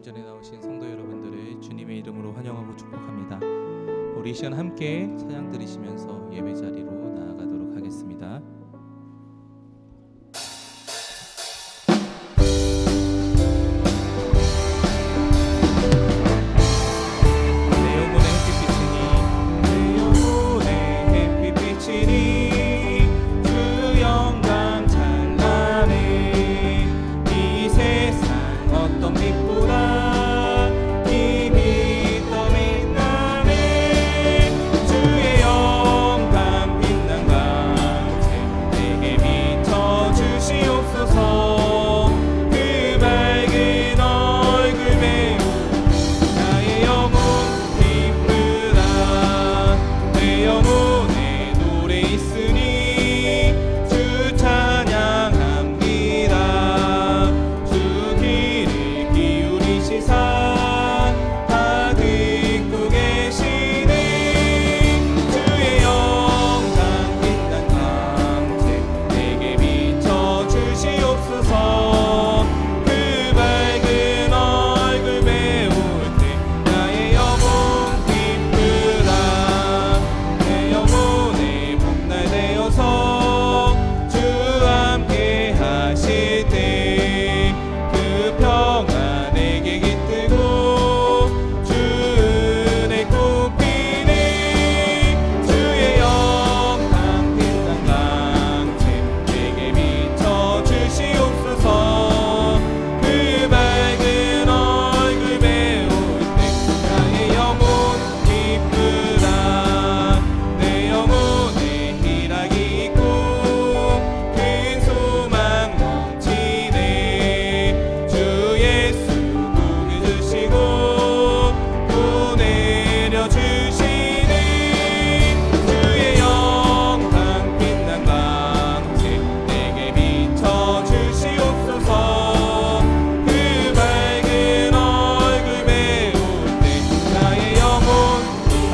전에 나오신 성도 여러분들을 주님의 이름으로 환영하고 축복합니다. 우리 이 시간 함께 찬양 드리시면서 예배 자리로 나아가도록 하겠습니다.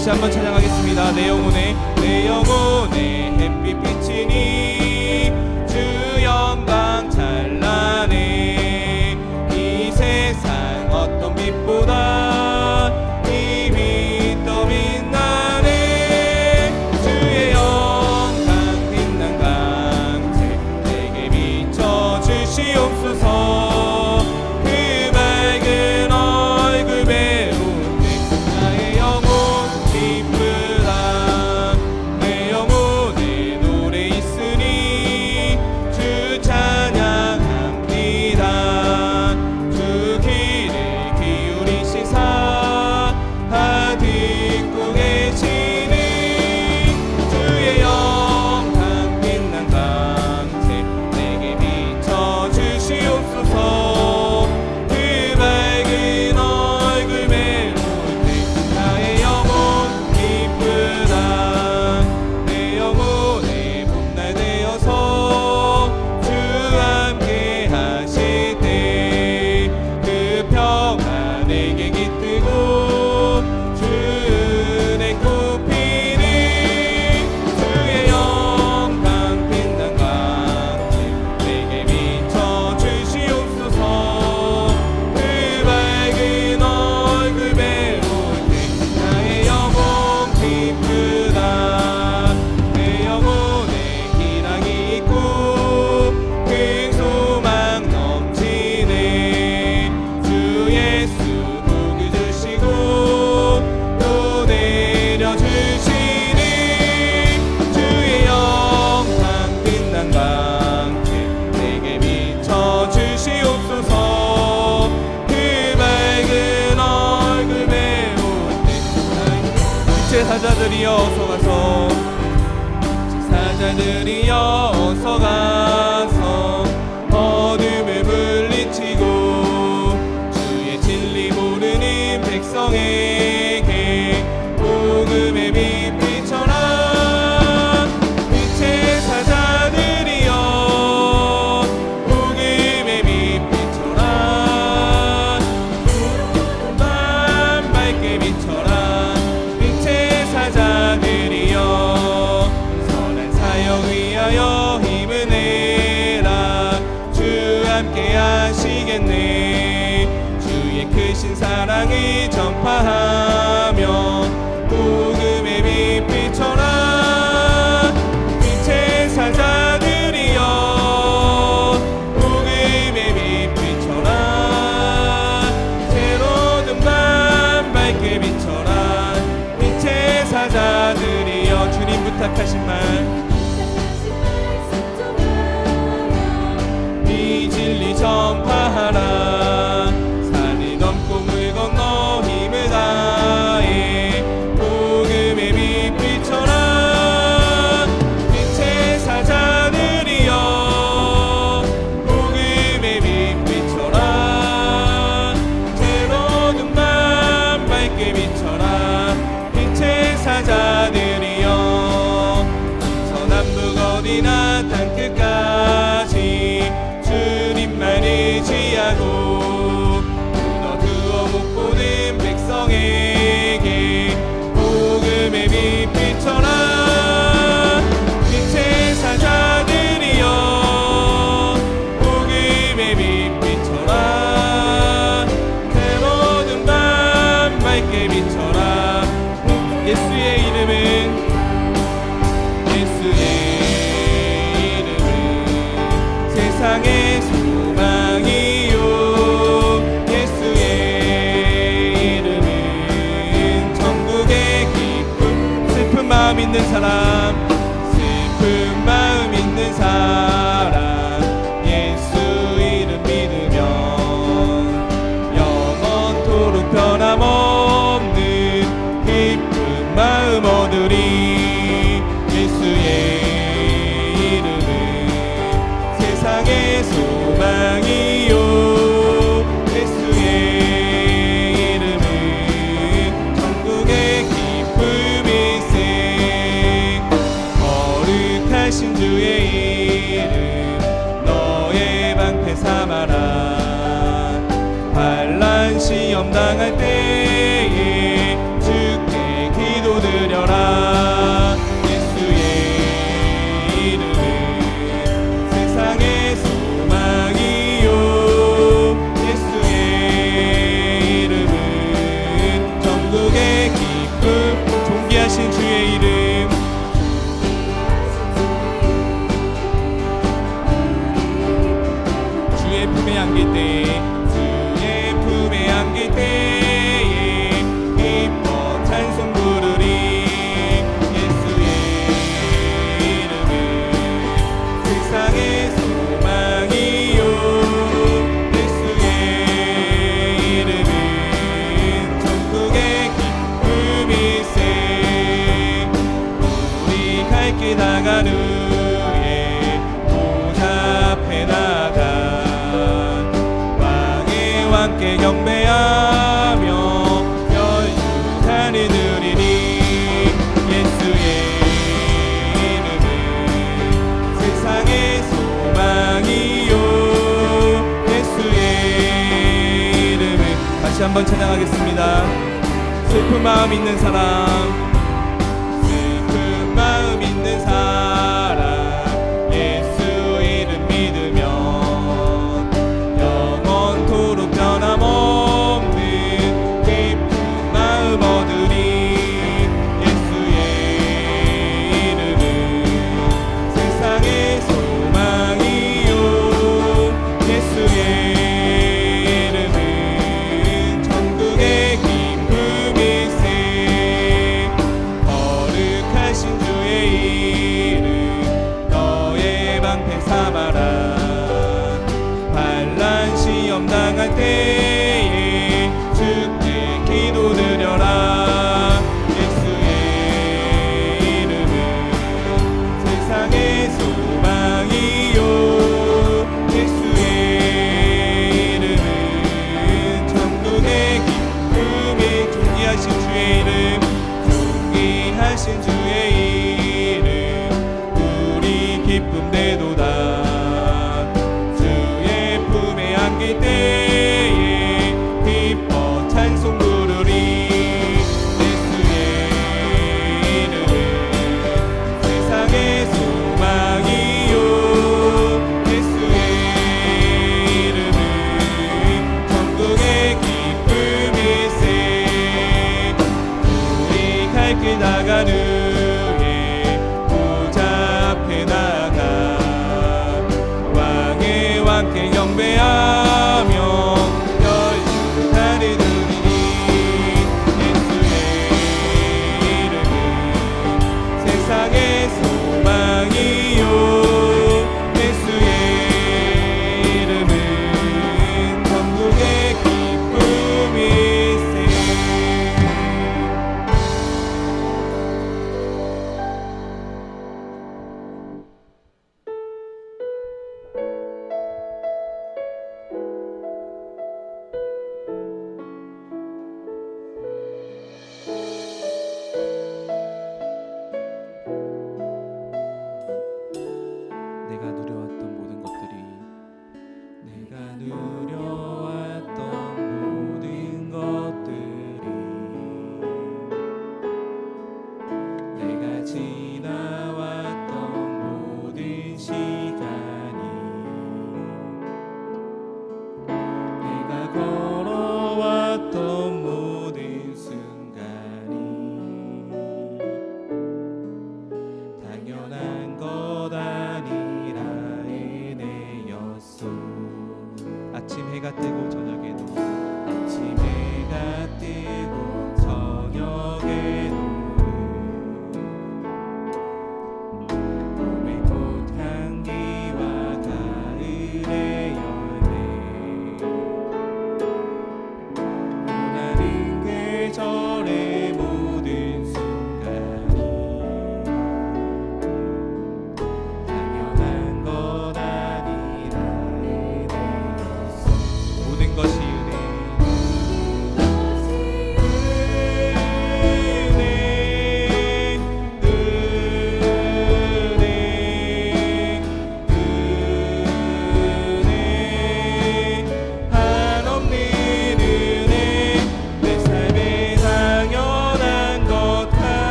다시 한번 찬양하겠습니다. 내 영혼에 햇빛 비치니 주 영광 찬란해. 이 세상 어떤 빛보다 이 빛 더 빛나네. 주의 영광 빛난 광채 내게 비춰 주시옵소서. 사자들이여 어서 가서 사자들이여 어서 가서 어둠을 물리치고 주의 진리 모르는 백성에게 복음의 빛 비춰라. 빛의 사자들이여 복음의 빛 비춰라. 밤 밝게 비춰라. 사자들이여 선한 사역 위에 사랑을 전파하며 복음의 빛 비춰라. 빛의 사자들이여 복음의 빛 비춰라. 새로운 밤 밝게 비춰라. 빛의 사자들이여 주님 부탁하신 말 이 진리 전파하라. 산을 넘고 물 건너 힘을 다해 복음의 빛 비춰라. 빛의 사자들이여 복음의 빛 비춰라. 새로운 밤 밝게 비춰라. 빛의 사자들이여 서남북 어디나 땅끝까지 주님만 의지하고 눈어 그어 못 보는 백성에게 복음의 빛 비춰라. 빛의 사자들이여 복음의 빛 비춰라. 새로운 밤 밝게 비춰라. 예수의 이름은 세상의 소망이요. 예수의 이름은 천국의 기쁨. 슬픈 마음 있는 사람, 슬픈 마음 있는 사람 예수 이름 믿으면 영원토록 변함없는 기쁜 마음 얻으리. 예수의 세상의 소망이요. 예수의 이름은 천국의 기쁨일세. 거룩하신 주의 이름 너의 방패 삼아라. 환난 시험 당할 때에 주께 기도드려라. 예수의 이름은 세상의 소망이요. 예수의 이름은 천국의 기쁨. 존귀하신 주의 이름 주의 품에 안길 때에 주의 품에 안길 때에 기뻐 찬송 부르리. 예수의 이름은 세상의 소망이요. 예수의 이름은 천국의 기쁨일세. 우리 갈 길 나간 후에 보좌 앞에 나가 왕의 왕께 경배하며 연유탄을 드리니. 예수의 이름은 세상의 소망이요. 예수의 이름은 다시 한번 찬양하겠습니다. 슬픈 마음 있는 사람, 슬픈 마음 있는 사람 예수 이름 믿으면 영원토록 변함없는 기쁜 마음 얻으리. 예수의 이름은 세상의 소망이요. 예수의 이름은 천국의 기쁨일세.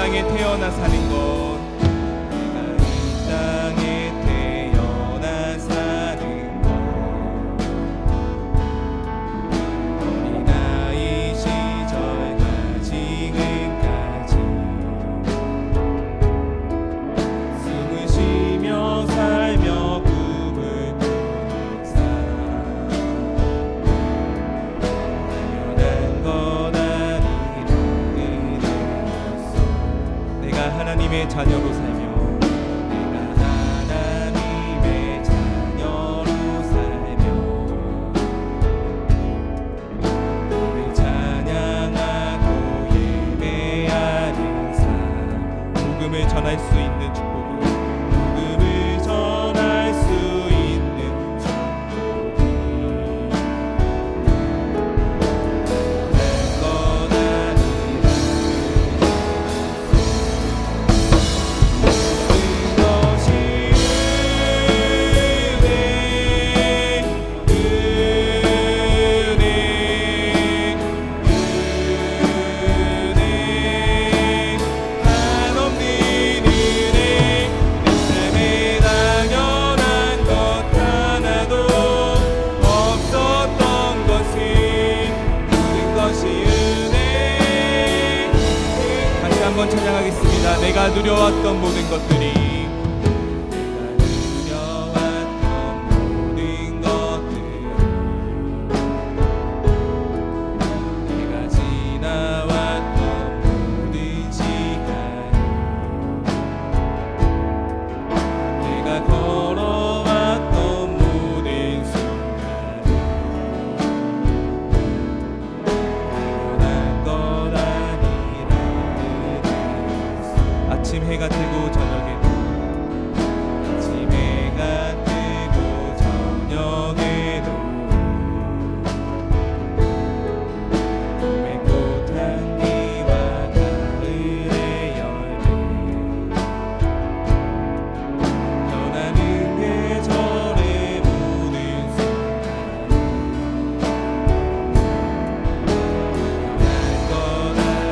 땅에 태어나 사는 것, 내가 이 땅에 태어나 사는 것, 어린아이 시절과 지금까지 숨을 쉬며 살며 꿈을 꾸는 삶, 당연한 것 아니라 은혜였소. 내가 하나님의 자녀로 살며, 내가 하나님의 자녀로 살며 그를 찬양하고 예배하는 삶, 복음을 전할 수 있는 축복을, 복음을 전할 수 있는 축복이 난 것 아니라 모든 것이 한없는 은혜, 내 삶에 당연한 것 하나도 없었던 것은 모든 것이 은혜. 다시 한번 찬양하겠습니다. 내가 누려왔던 모든 것들이, 내가 누려왔던 모든 것들이, 내가 지나왔던 모든 시간이, 내가 걸어왔던 모든 순간이 당연한 것 아니라 은혜였소. 아침 해가 뜨고 저녁에도, 아침 해가 뜨고 저녁에도 봄의 꽃향기와 가을의 열매, 변하는 계절의 모든 순간이 당연한 것 아니라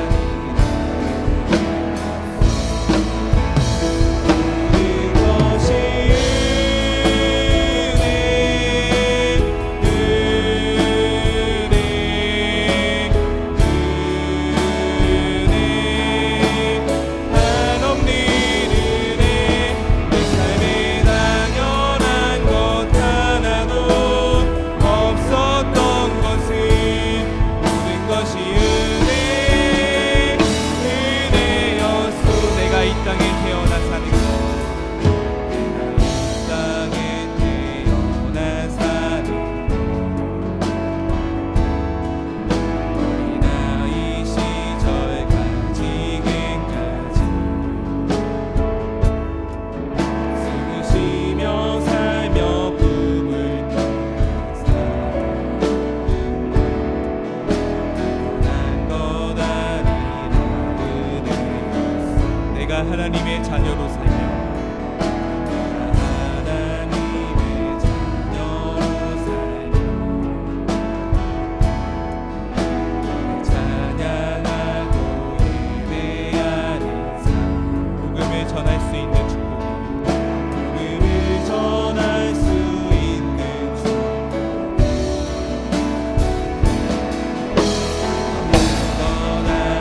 하나님의 자녀로 살며, 하나님의 자녀로 살며 찬양하고 예배하는 삶, 복음을 전할 수 있는 축복, 복음을 전할 수 있는 축복, 넌 아니라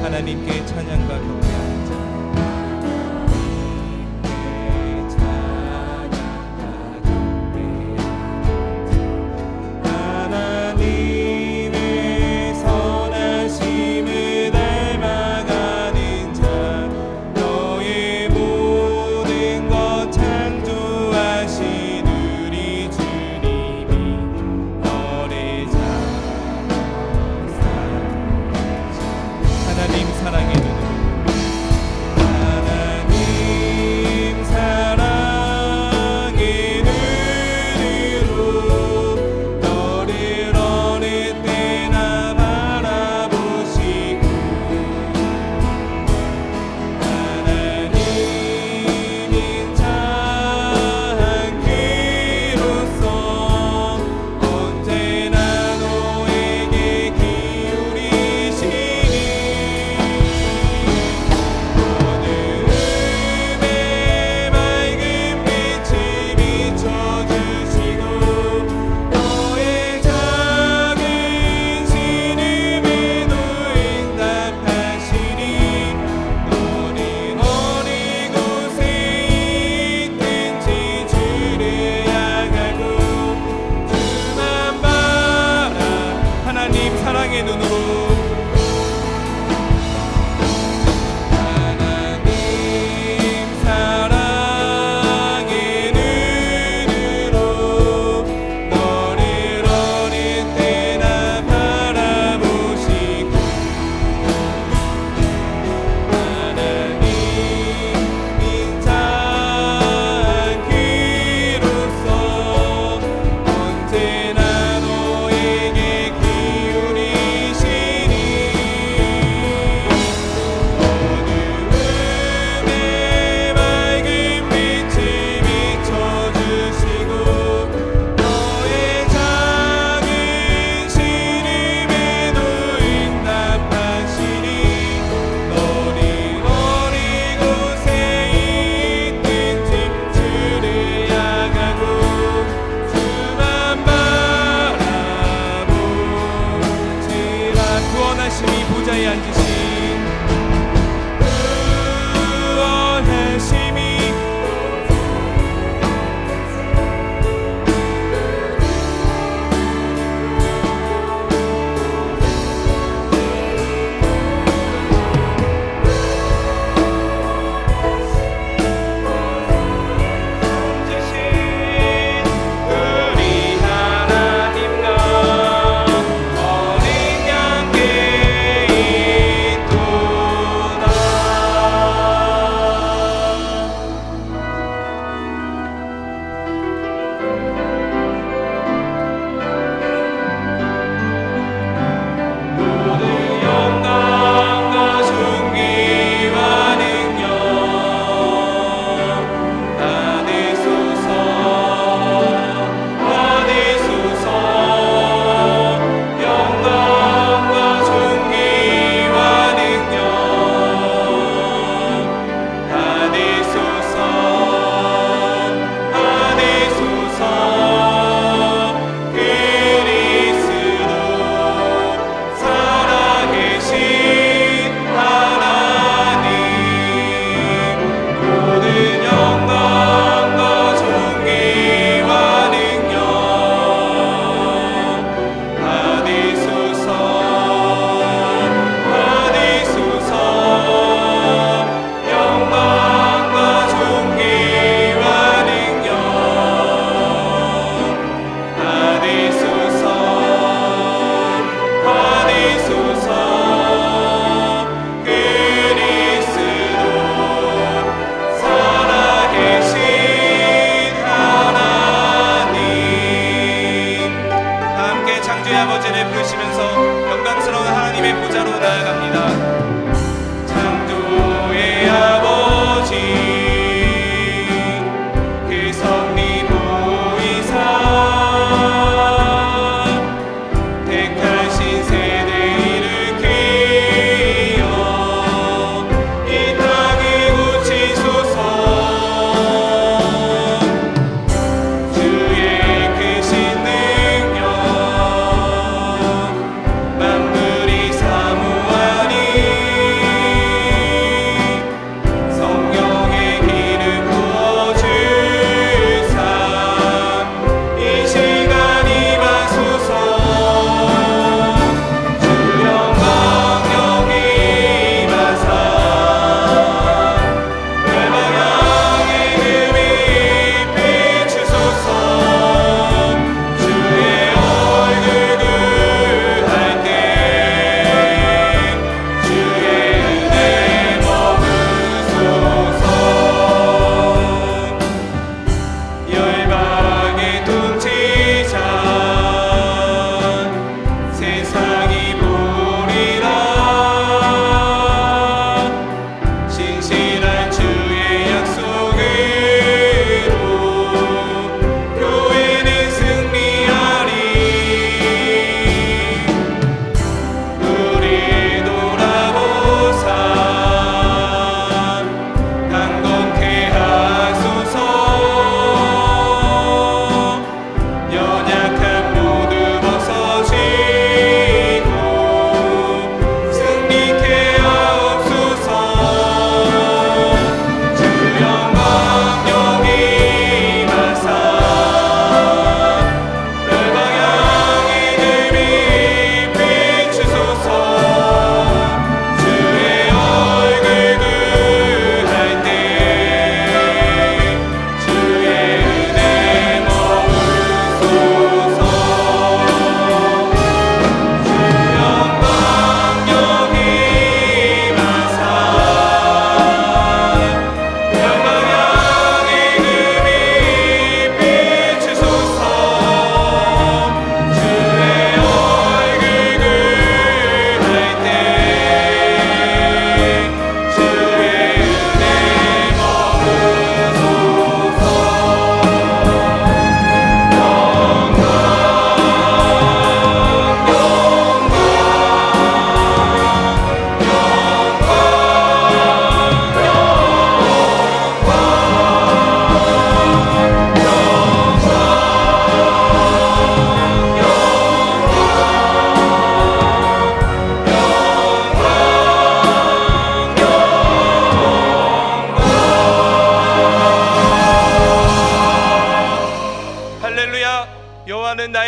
하나님께 찬양과 경배하는 자.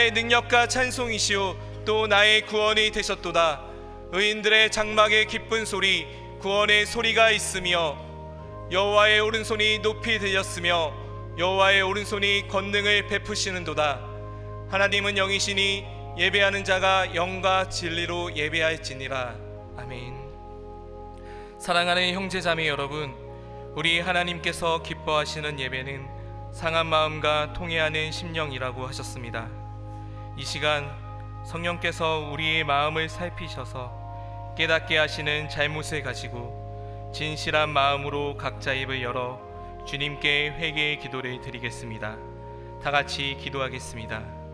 나의 능력과 찬송이시오 또 나의 구원이 되셨도다. 의인들의 장막에 기쁜 소리 구원의 소리가 있으며 여호와의 오른손이 높이 들렸으며 여호와의 오른손이 권능을 베푸시는도다. 하나님은 영이시니 예배하는 자가 영과 진리로 예배할지니라. 아멘. 사랑하는 형제자매 여러분, 우리 하나님께서 기뻐하시는 예배는 상한 마음과 통회하는 심령이라고 하셨습니다. 이 시간 성령께서 우리의 마음을 살피셔서 깨닫게 하시는 잘못을 가지고 진실한 마음으로 각자 입을 열어 주님께 회개의 기도를 드리겠습니다. 다 같이 기도하겠습니다.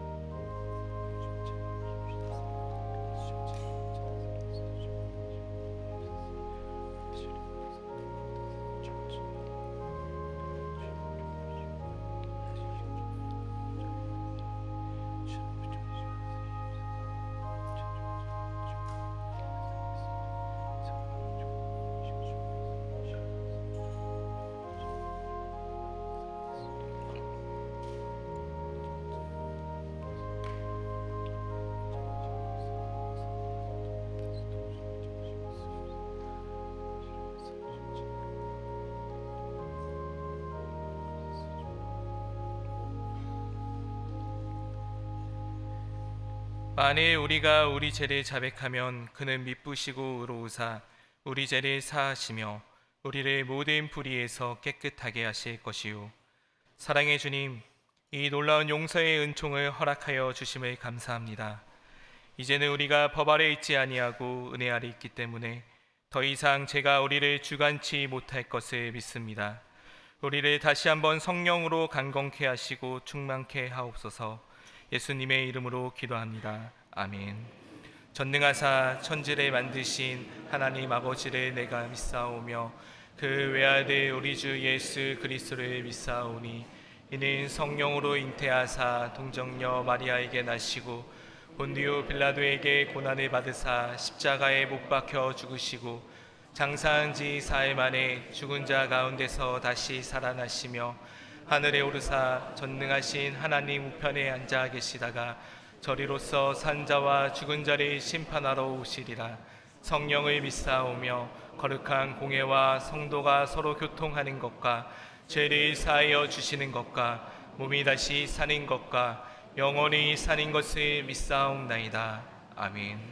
만일 우리가 우리 죄를 자백하면 그는 미쁘시고 의로우사 우리 죄를 사하시며 우리를 모든 불의에서 깨끗하게 하실 것이요. 사랑의 주님, 이 놀라운 용서의 은총을 허락하여 주심을 감사합니다. 이제는 우리가 법 아래 있지 아니하고 은혜 아래 있기 때문에 더 이상 죄가 우리를 주관치 못할 것을 믿습니다. 우리를 다시 한번 성령으로 강건케 하시고 충만케 하옵소서. 예수님의 이름으로 기도합니다. 아멘. 전능하사 천지를 만드신 하나님 아버지를 내가 믿사오며 그 외아들 우리 주 예수 그리스도를 믿사오니 이는 성령으로 잉태하사 동정녀 마리아에게 나시고 본디오 빌라도에게 고난을 받으사 십자가에 못 박혀 죽으시고 장사한 지 사흘 만에 죽은 자 가운데서 다시 살아나시며 하늘에 오르사 전능하신 하나님 우편에 앉아 계시다가 저리로서 산자와 죽은 자를 심판하러 오시리라. 성령을 믿사오며 거룩한 공회와 성도가 서로 교통하는 것과 죄를 사하여 주시는 것과 몸이 다시 사는 것과 영원히 사는 것을 믿사옵나이다. 아멘.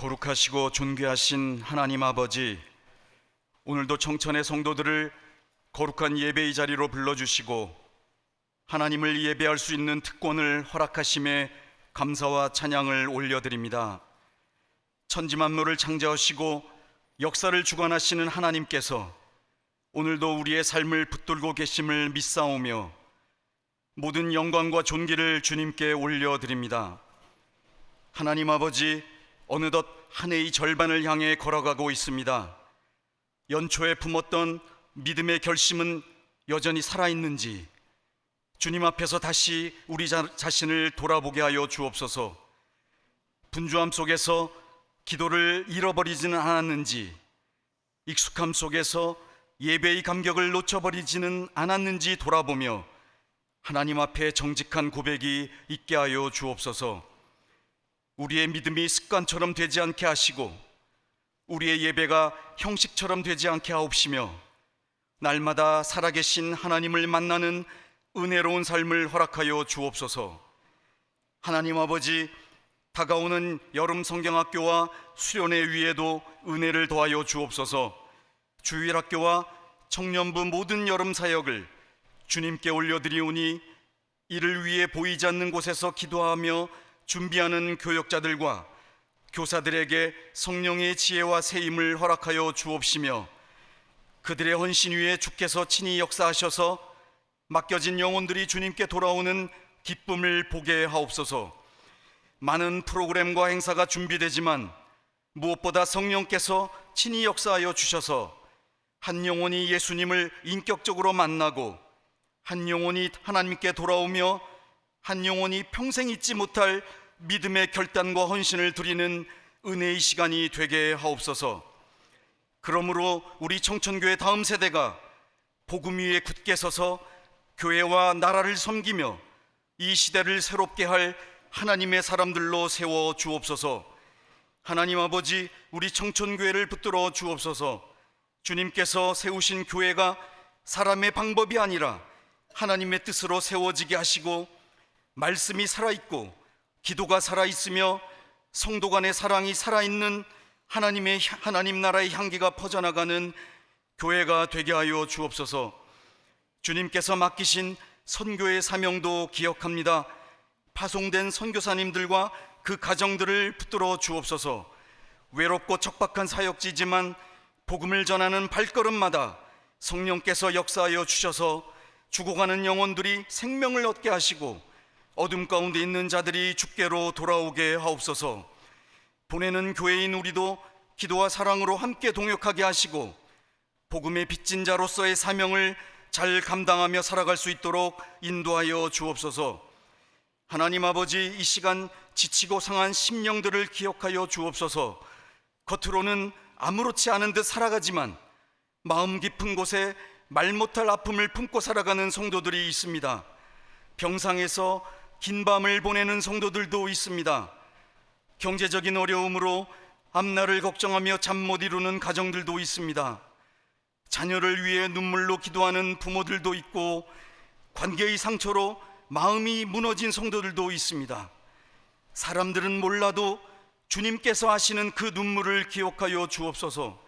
거룩하시고 존귀하신 하나님 아버지, 오늘도 청천의 성도들을 거룩한 예배의 자리로 불러주시고 하나님을 예배할 수 있는 특권을 허락하심에 감사와 찬양을 올려드립니다. 천지만물을 창조하시고 역사를 주관하시는 하나님께서 오늘도 우리의 삶을 붙들고 계심을 믿사오며 모든 영광과 존귀를 주님께 올려드립니다. 하나님 아버지, 어느덧 한 해의 절반을 향해 걸어가고 있습니다. 연초에 품었던 믿음의 결심은 여전히 살아있는지, 주님 앞에서 다시 우리 자신을 돌아보게 하여 주옵소서. 분주함 속에서 기도를 잃어버리지는 않았는지, 익숙함 속에서 예배의 감격을 놓쳐버리지는 않았는지 돌아보며 하나님 앞에 정직한 고백이 있게 하여 주옵소서. 우리의 믿음이 습관처럼 되지 않게 하시고 우리의 예배가 형식처럼 되지 않게 하옵시며 날마다 살아계신 하나님을 만나는 은혜로운 삶을 허락하여 주옵소서. 하나님 아버지, 다가오는 여름 성경학교와 수련회 위에도 은혜를 더하여 주옵소서. 주일학교와 청년부 모든 여름 사역을 주님께 올려드리오니 이를 위해 보이지 않는 곳에서 기도하며 준비하는 교역자들과 교사들에게 성령의 지혜와 세임을 허락하여 주옵시며 그들의 헌신 위에 주께서 친히 역사하셔서 맡겨진 영혼들이 주님께 돌아오는 기쁨을 보게 하옵소서. 많은 프로그램과 행사가 준비되지만 무엇보다 성령께서 친히 역사하여 주셔서 한 영혼이 예수님을 인격적으로 만나고 한 영혼이 하나님께 돌아오며 한 영혼이 평생 잊지 못할 믿음의 결단과 헌신을 드리는 은혜의 시간이 되게 하옵소서. 그러므로 우리 청천교회 다음 세대가 복음 위에 굳게 서서 교회와 나라를 섬기며 이 시대를 새롭게 할 하나님의 사람들로 세워 주옵소서. 하나님 아버지, 우리 청천교회를 붙들어 주옵소서. 주님께서 세우신 교회가 사람의 방법이 아니라 하나님의 뜻으로 세워지게 하시고 말씀이 살아있고 기도가 살아있으며 성도 간의 사랑이 살아있는 하나님 나라의 향기가 퍼져나가는 교회가 되게 하여 주옵소서. 주님께서 맡기신 선교의 사명도 기억합니다. 파송된 선교사님들과 그 가정들을 붙들어 주옵소서. 외롭고 척박한 사역지지만 복음을 전하는 발걸음마다 성령께서 역사하여 주셔서 죽어가는 영혼들이 생명을 얻게 하시고 어둠 가운데 있는 자들이 주께로 돌아오게 하옵소서. 보내는 교회인 우리도 기도와 사랑으로 함께 동역하게 하시고 복음의 빚진 자로서의 사명을 잘 감당하며 살아갈 수 있도록 인도하여 주옵소서. 하나님 아버지, 이 시간 지치고 상한 심령들을 기억하여 주옵소서. 겉으로는 아무렇지 않은 듯 살아가지만 마음 깊은 곳에 말 못할 아픔을 품고 살아가는 성도들이 있습니다. 병상에서 긴 밤을 보내는 성도들도 있습니다. 경제적인 어려움으로 앞날을 걱정하며 잠 못 이루는 가정들도 있습니다. 자녀를 위해 눈물로 기도하는 부모들도 있고 관계의 상처로 마음이 무너진 성도들도 있습니다. 사람들은 몰라도 주님께서 하시는 그 눈물을 기억하여 주옵소서.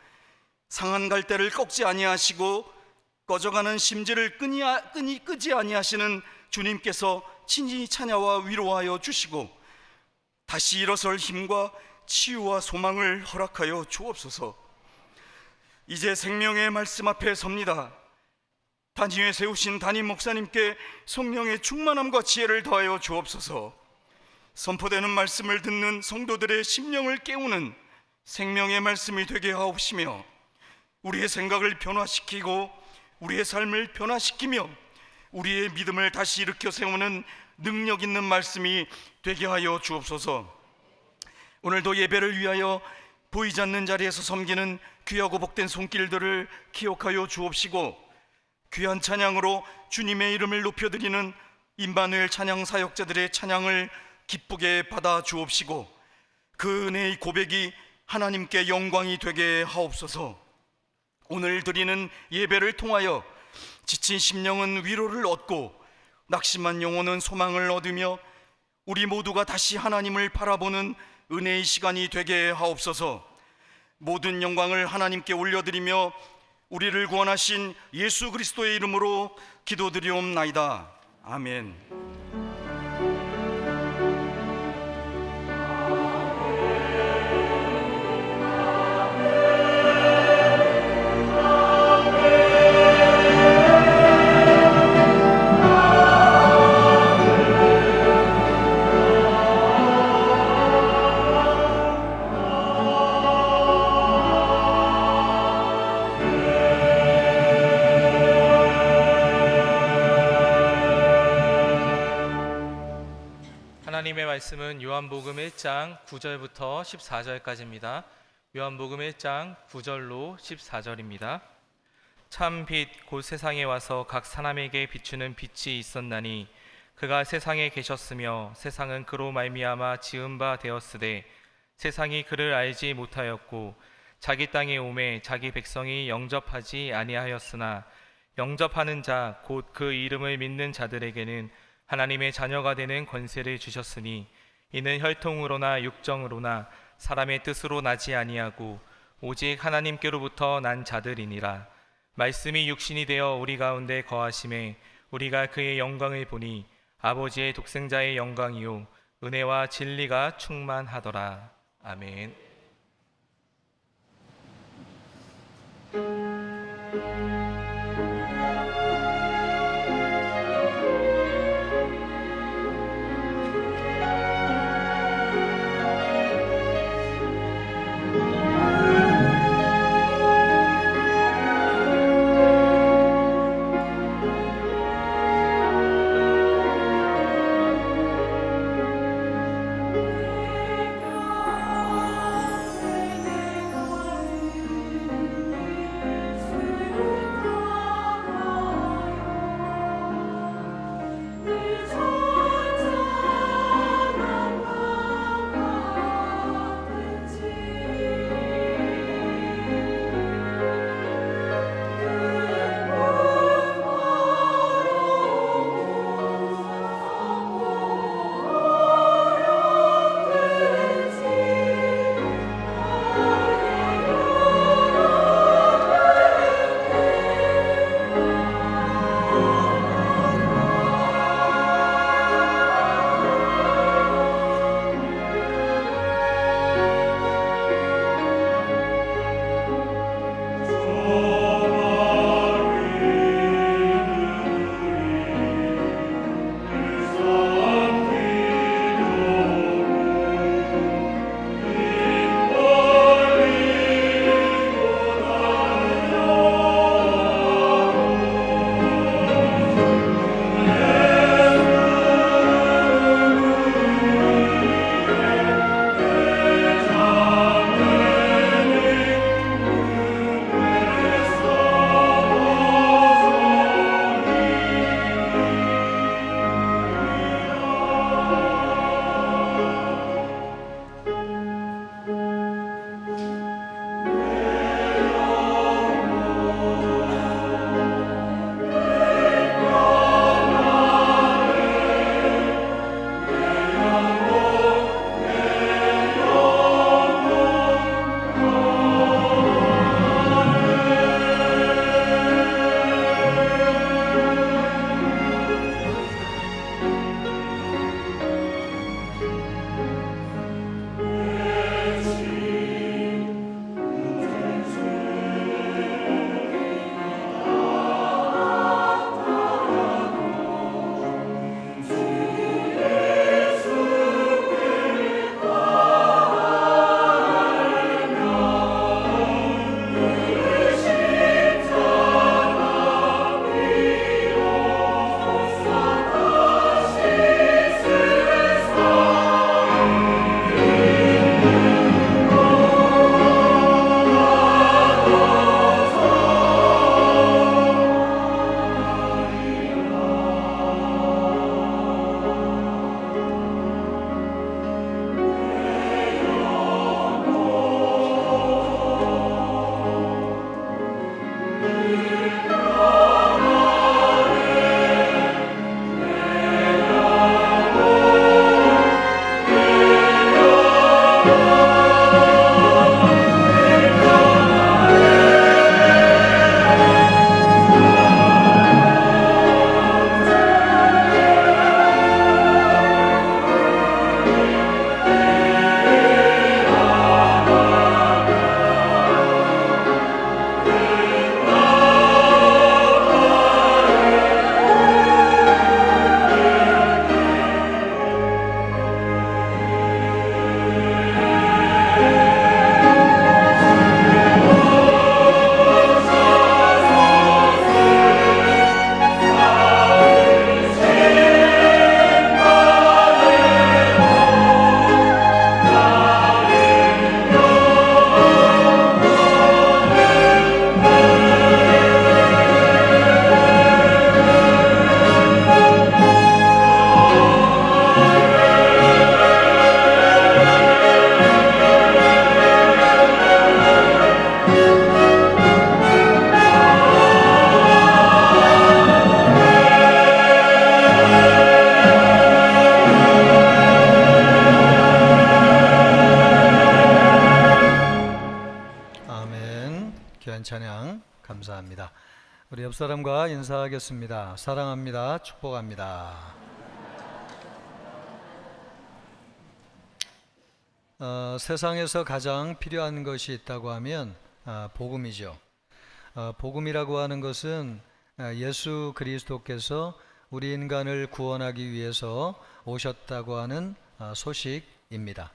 상한 갈대를 꺾지 아니하시고 꺼져가는 심지를 끄지 아니하시는 주님께서 친히 찬야와 위로하여 주시고 다시 일어설 힘과 치유와 소망을 허락하여 주옵소서. 이제 생명의 말씀 앞에 섭니다. 단위에 세우신 담임 목사님께 성령의 충만함과 지혜를 더하여 주옵소서. 선포되는 말씀을 듣는 성도들의 심령을 깨우는 생명의 말씀이 되게 하옵시며 우리의 생각을 변화시키고 우리의 삶을 변화시키며 우리의 믿음을 다시 일으켜 세우는 능력 있는 말씀이 되게 하여 주옵소서. 오늘도 예배를 위하여 보이지 않는 자리에서 섬기는 귀하고 복된 손길들을 기억하여 주옵시고 귀한 찬양으로 주님의 이름을 높여드리는 임마누엘 찬양 사역자들의 찬양을 기쁘게 받아 주옵시고 그 은혜의 고백이 하나님께 영광이 되게 하옵소서. 오늘 드리는 예배를 통하여 지친 심령은 위로를 얻고 낙심한 영혼은 소망을 얻으며 우리 모두가 다시 하나님을 바라보는 은혜의 시간이 되게 하옵소서. 모든 영광을 하나님께 올려드리며 우리를 구원하신 예수 그리스도의 이름으로 기도드리옵나이다. 아멘. 말씀은 요한복음 1장 9절부터 14절까지입니다. 요한복음 1장 9절로 14절입니다. 참 빛 곧 세상에 와서 각 사람에게 비추는 빛이 있었나니 그가 세상에 계셨으며 세상은 그로 말미암아 지은 바 되었으되 세상이 그를 알지 못하였고 자기 땅에 오매 자기 백성이 영접하지 아니하였으나 영접하는 자 곧 그 이름을 믿는 자들에게는 하나님의 자녀가 되는 권세를 주셨으니 이는 혈통으로나 육정으로나 사람의 뜻으로 나지 아니하고 오직 하나님께로부터 난 자들이니라. 말씀이 육신이 되어 우리 가운데 거하심에 우리가 그의 영광을 보니 아버지의 독생자의 영광이요 은혜와 진리가 충만하더라. 아멘. 귀한 찬양 감사합니다. 우리 옆 사람과 인사하겠습니다. 사랑합니다. 축복합니다. 세상에서 가장 필요한 것이 있다고 하면 복음이죠. 복음이라고 하는 것은 예수 그리스도께서 우리 인간을 구원하기 위해서 오셨다고 하는 소식입니다.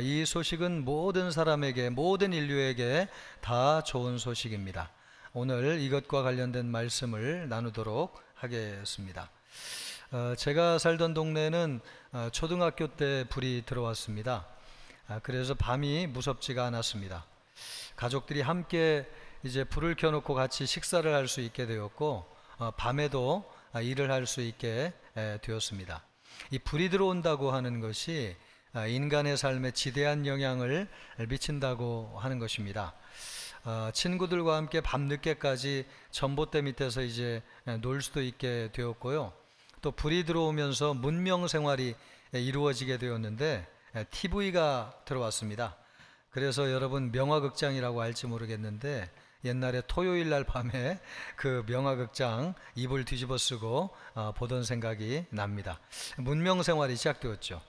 이 소식은 모든 사람에게, 모든 인류에게 다 좋은 소식입니다. 오늘 이것과 관련된 말씀을 나누도록 하겠습니다. 제가 살던 동네는 초등학교 때 불이 들어왔습니다. 그래서 밤이 무섭지가 않았습니다. 가족들이 함께 이제 불을 켜놓고 같이 식사를 할 수 있게 되었고, 밤에도 일을 할 수 있게 되었습니다. 이 불이 들어온다고 하는 것이 인간의 삶에 지대한 영향을 미친다고 하는 것입니다. 친구들과 함께 밤늦게까지 전봇대 밑에서 이제 놀 수도 있게 되었고요. 또 불이 들어오면서 문명 생활이 이루어지게 되었는데 TV가 들어왔습니다. 그래서 여러분 명화극장이라고 알지 모르겠는데 옛날에 토요일 날 밤에 그 명화극장 이불 뒤집어 쓰고 보던 생각이 납니다. 문명 생활이 시작되었죠.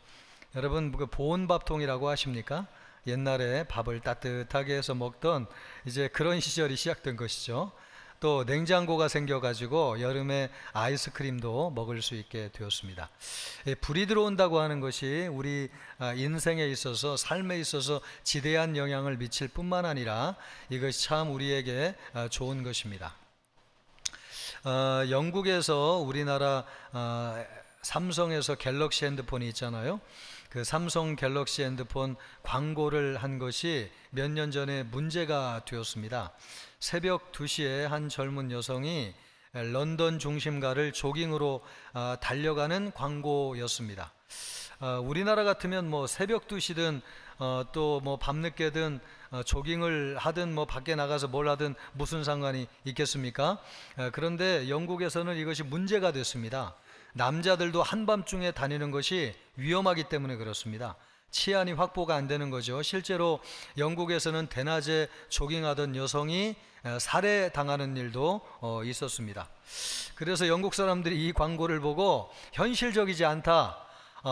여러분 그 보온밥통이라고 아십니까? 옛날에 밥을 따뜻하게 해서 먹던 이제 그런 시절이 시작된 것이죠. 또 냉장고가 생겨가지고 여름에 아이스크림도 먹을 수 있게 되었습니다. 불이 들어온다고 하는 것이 우리 인생에 있어서, 삶에 있어서 지대한 영향을 미칠 뿐만 아니라 이것이 참 우리에게 좋은 것입니다. 영국에서 우리나라 삼성에서 갤럭시 핸드폰이 있잖아요. 그 삼성 갤럭시 핸드폰 광고를 한 것이 몇 년 전에 문제가 되었습니다. 새벽 2시에 한 젊은 여성이 런던 중심가를 조깅으로 달려가는 광고였습니다. 우리나라 같으면 뭐 새벽 2시든 또 뭐 밤늦게든 조깅을 하든 뭐 밖에 나가서 뭘 하든 무슨 상관이 있겠습니까? 그런데 영국에서는 이것이 문제가 됐습니다. 남자들도 한밤중에 다니는 것이 위험하기 때문에 그렇습니다. 치안이 확보가 안 되는 거죠. 실제로 영국에서는 대낮에 조깅하던 여성이 살해당하는 일도 있었습니다. 그래서 영국 사람들이 이 광고를 보고 현실적이지 않다,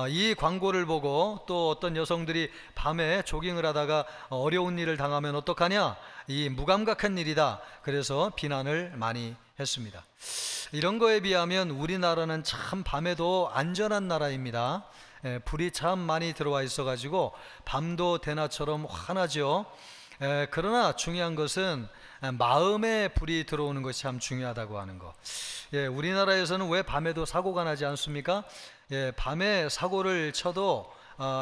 이 광고를 보고 또 어떤 여성들이 밤에 조깅을 하다가 어려운 일을 당하면 어떡하냐, 이 무감각한 일이다. 그래서 비난을 많이 했습니다. 이런 거에 비하면 우리나라는 참 밤에도 안전한 나라입니다. 불이 참 많이 들어와 있어가지고 밤도 대낮처럼 환하죠. 그러나 중요한 것은 마음에 불이 들어오는 것이 참 중요하다고 하는 것. 우리나라에서는 왜 밤에도 사고가 나지 않습니까? 밤에 사고를 쳐도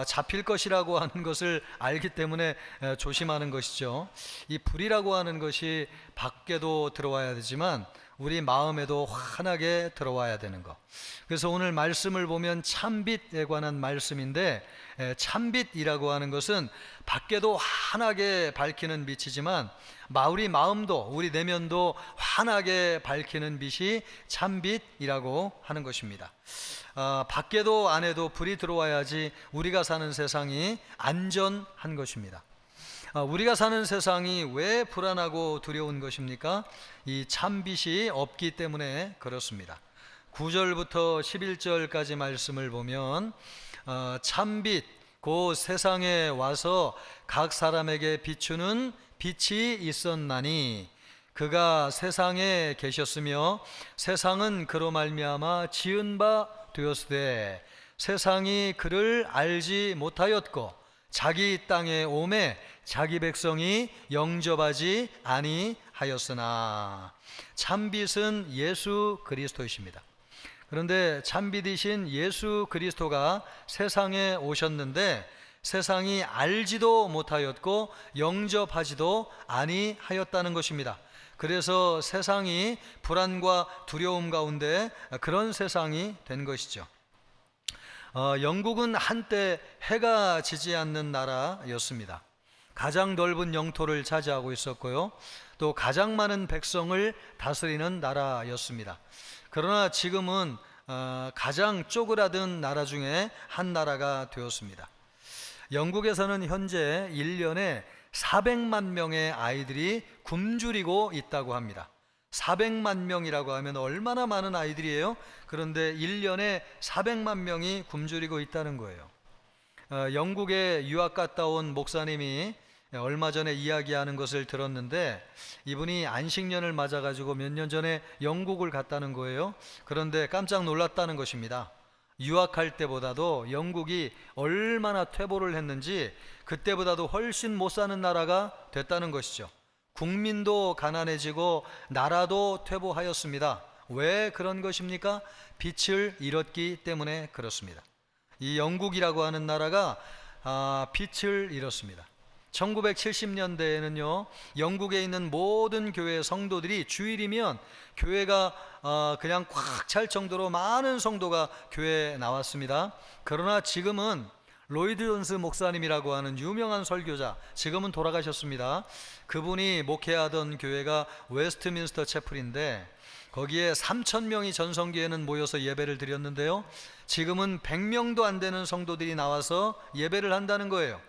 잡힐 것이라고 하는 것을 알기 때문에 조심하는 것이죠. 이 불이라고 하는 것이 밖에도 들어와야 되지만 우리 마음에도 환하게 들어와야 되는 것. 그래서 오늘 말씀을 보면 참빛에 관한 말씀인데, 참빛이라고 하는 것은 밖에도 환하게 밝히는 빛이지만 우리 마음도, 우리 내면도 환하게 밝히는 빛이 참빛이라고 하는 것입니다. 밖에도 안에도 불이 들어와야지 우리가 사는 세상이 안전한 것입니다. 우리가 사는 세상이 왜 불안하고 두려운 것입니까? 이 참빛이 없기 때문에 그렇습니다. 9절부터 11절까지 말씀을 보면 참빛 곧 세상에 와서 각 사람에게 비추는 빛이 있었나니 그가 세상에 계셨으며 세상은 그로 말미암아 지은 바 되었으되 세상이 그를 알지 못하였고 자기 땅에 오매 자기 백성이 영접하지 아니하였으나 참빛은 예수 그리스도이십니다. 그런데 참빛이신 예수 그리스도가 세상에 오셨는데 세상이 알지도 못하였고 영접하지도 아니하였다는 것입니다. 그래서 세상이 불안과 두려움 가운데 그런 세상이 된 것이죠. 영국은 한때 해가 지지 않는 나라였습니다. 가장 넓은 영토를 차지하고 있었고요. 또 가장 많은 백성을 다스리는 나라였습니다. 그러나 지금은 가장 쪼그라든 나라 중에 한 나라가 되었습니다. 영국에서는 현재 1년에 400만 명의 아이들이 굶주리고 있다고 합니다. 400만 명이라고 하면 얼마나 많은 아이들이에요? 그런데 1년에 400만 명이 굶주리고 있다는 거예요. 영국에 유학 갔다 온 목사님이 얼마 전에 이야기하는 것을 들었는데, 이분이 안식년을 맞아가지고 몇 년 전에 영국을 갔다는 거예요. 그런데 깜짝 놀랐다는 것입니다. 유학할 때보다도 영국이 얼마나 퇴보를 했는지 그때보다도 훨씬 못 사는 나라가 됐다는 것이죠. 국민도 가난해지고 나라도 퇴보하였습니다. 왜 그런 것입니까? 빛을 잃었기 때문에 그렇습니다. 이 영국이라고 하는 나라가 빛을 잃었습니다. 1970년대에는요, 영국에 있는 모든 교회 성도들이 주일이면 교회가 그냥 꽉 찰 정도로 많은 성도가 교회에 나왔습니다. 그러나 지금은 로이드 존스 목사님이라고 하는 유명한 설교자, 지금은 돌아가셨습니다. 그분이 목회하던 교회가 웨스트민스터 채플인데 거기에 3,000명이 전성기에는 모여서 예배를 드렸는데요, 지금은 100명도 안 되는 성도들이 나와서 예배를 한다는 거예요.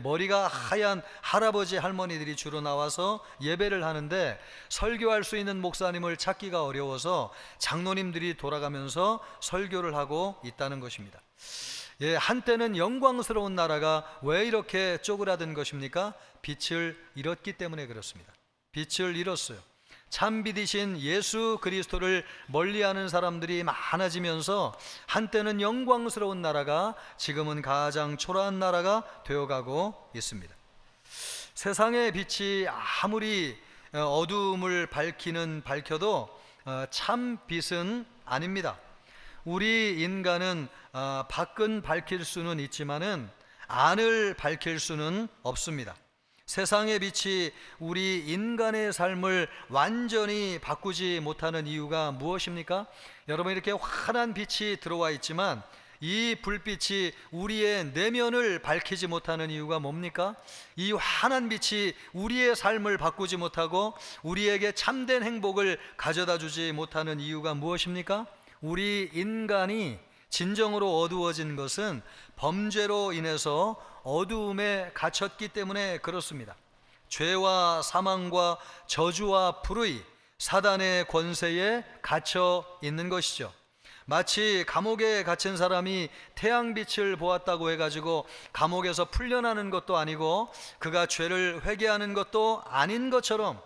머리가 하얀 할아버지 할머니들이 주로 나와서 예배를 하는데 설교할 수 있는 목사님을 찾기가 어려워서 장로님들이 돌아가면서 설교를 하고 있다는 것입니다. 한때는 영광스러운 나라가 왜 이렇게 쪼그라든 것입니까? 빛을 잃었기 때문에 그렇습니다. 빛을 잃었어요. 참빛이신 예수 그리스도를 멀리하는 사람들이 많아지면서 한때는 영광스러운 나라가 지금은 가장 초라한 나라가 되어가고 있습니다. 세상의 빛이 아무리 어두움을 밝혀도 참 빛은 아닙니다. 우리 인간은 밖은 밝힐 수는 있지만은 안을 밝힐 수는 없습니다. 세상의 빛이 우리 인간의 삶을 완전히 바꾸지 못하는 이유가 무엇입니까? 여러분, 이렇게 환한 빛이 들어와 있지만 이 불빛이 우리의 내면을 밝히지 못하는 이유가 뭡니까? 이 환한 빛이 우리의 삶을 바꾸지 못하고 우리에게 참된 행복을 가져다 주지 못하는 이유가 무엇입니까? 우리 인간이 진정으로 어두워진 것은 범죄로 인해서 어두움에 갇혔기 때문에 그렇습니다. 죄와 사망과 저주와 불의, 사단의 권세에 갇혀 있는 것이죠. 마치 감옥에 갇힌 사람이 태양빛을 보았다고 해가지고 감옥에서 풀려나는 것도 아니고 그가 죄를 회개하는 것도 아닌 것처럼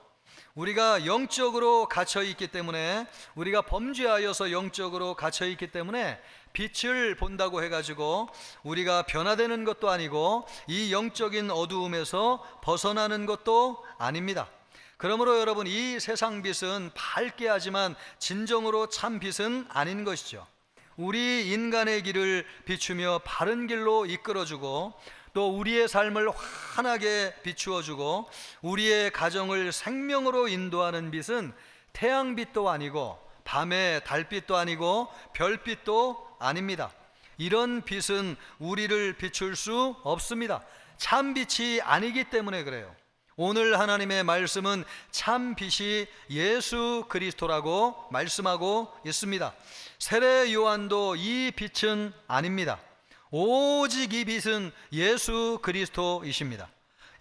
우리가 영적으로 갇혀 있기 때문에, 우리가 범죄하여서 영적으로 갇혀 있기 때문에 빛을 본다고 해가지고 우리가 변화되는 것도 아니고 이 영적인 어두움에서 벗어나는 것도 아닙니다. 그러므로 여러분, 이 세상 빛은 밝게 하지만 진정으로 참 빛은 아닌 것이죠. 우리 인간의 길을 비추며 바른 길로 이끌어주고 또 우리의 삶을 환하게 비추어주고 우리의 가정을 생명으로 인도하는 빛은 태양빛도 아니고 밤의 달빛도 아니고 별빛도 아닙니다. 이런 빛은 우리를 비출 수 없습니다. 참 빛이 아니기 때문에 그래요. 오늘 하나님의 말씀은 참 빛이 예수 그리스도라고 말씀하고 있습니다. 세례 요한도 이 빛은 아닙니다. 오직 이 빛은 예수 그리스도이십니다.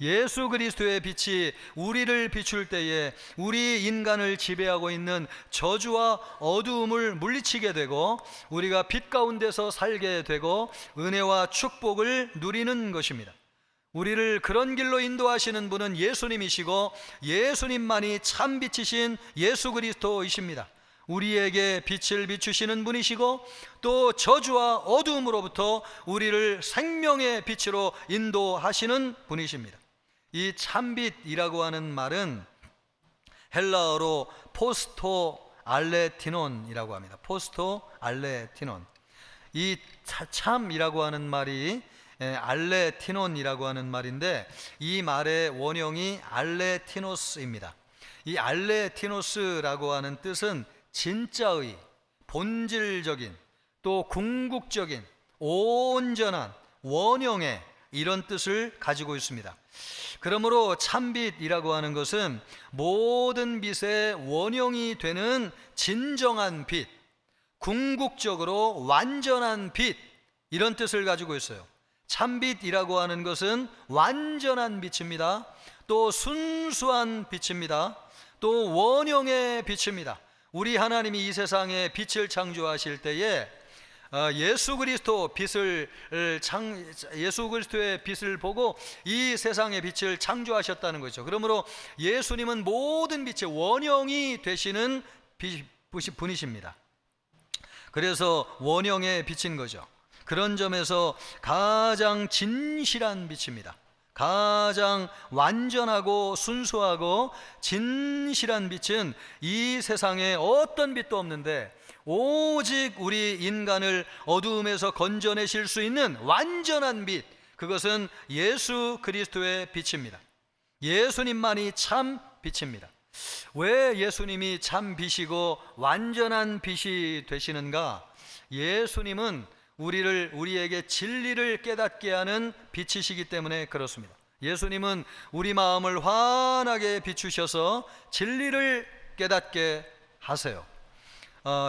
예수 그리스도의 빛이 우리를 비출 때에 우리 인간을 지배하고 있는 저주와 어두움을 물리치게 되고 우리가 빛 가운데서 살게 되고 은혜와 축복을 누리는 것입니다. 우리를 그런 길로 인도하시는 분은 예수님이시고 예수님만이 참 빛이신 예수 그리스도이십니다. 우리에게 빛을 비추시는 분이시고 또 저주와 어두움으로부터 우리를 생명의 빛으로 인도하시는 분이십니다. 이 참빛이라고 하는 말은 헬라어로 포스토 알레티논이라고 합니다. 포스토 알레티논. 이 참이라고 하는 말이 알레티논이라고 하는 말인데 이 말의 원형이 알레티노스입니다. 이 알레티노스라고 하는 뜻은 진짜의, 본질적인, 또 궁극적인, 온전한, 원형의 이런 뜻을 가지고 있습니다. 그러므로 참빛이라고 하는 것은 모든 빛의 원형이 되는 진정한 빛, 궁극적으로 완전한 빛, 이런 뜻을 가지고 있어요. 참빛이라고 하는 것은 완전한 빛입니다. 또 순수한 빛입니다. 또 원형의 빛입니다. 우리 하나님이 이 세상에 빛을 창조하실 때에 예수 그리스도의 빛을 보고 이 세상의 빛을 창조하셨다는 거죠. 그러므로 예수님은 모든 빛의 원형이 되시는 분이십니다. 그래서 원형의 빛인 거죠. 그런 점에서 가장 진실한 빛입니다. 가장 완전하고 순수하고 진실한 빛은 이 세상에 어떤 빛도 없는데 오직 우리 인간을 어두움에서 건져내실 수 있는 완전한 빛, 그것은 예수 그리스도의 빛입니다. 예수님만이 참 빛입니다. 왜 예수님이 참 빛이고 완전한 빛이 되시는가? 예수님은 우리에게 진리를 깨닫게 하는 빛이시기 때문에 그렇습니다. 예수님은 우리 마음을 환하게 비추셔서 진리를 깨닫게 하세요.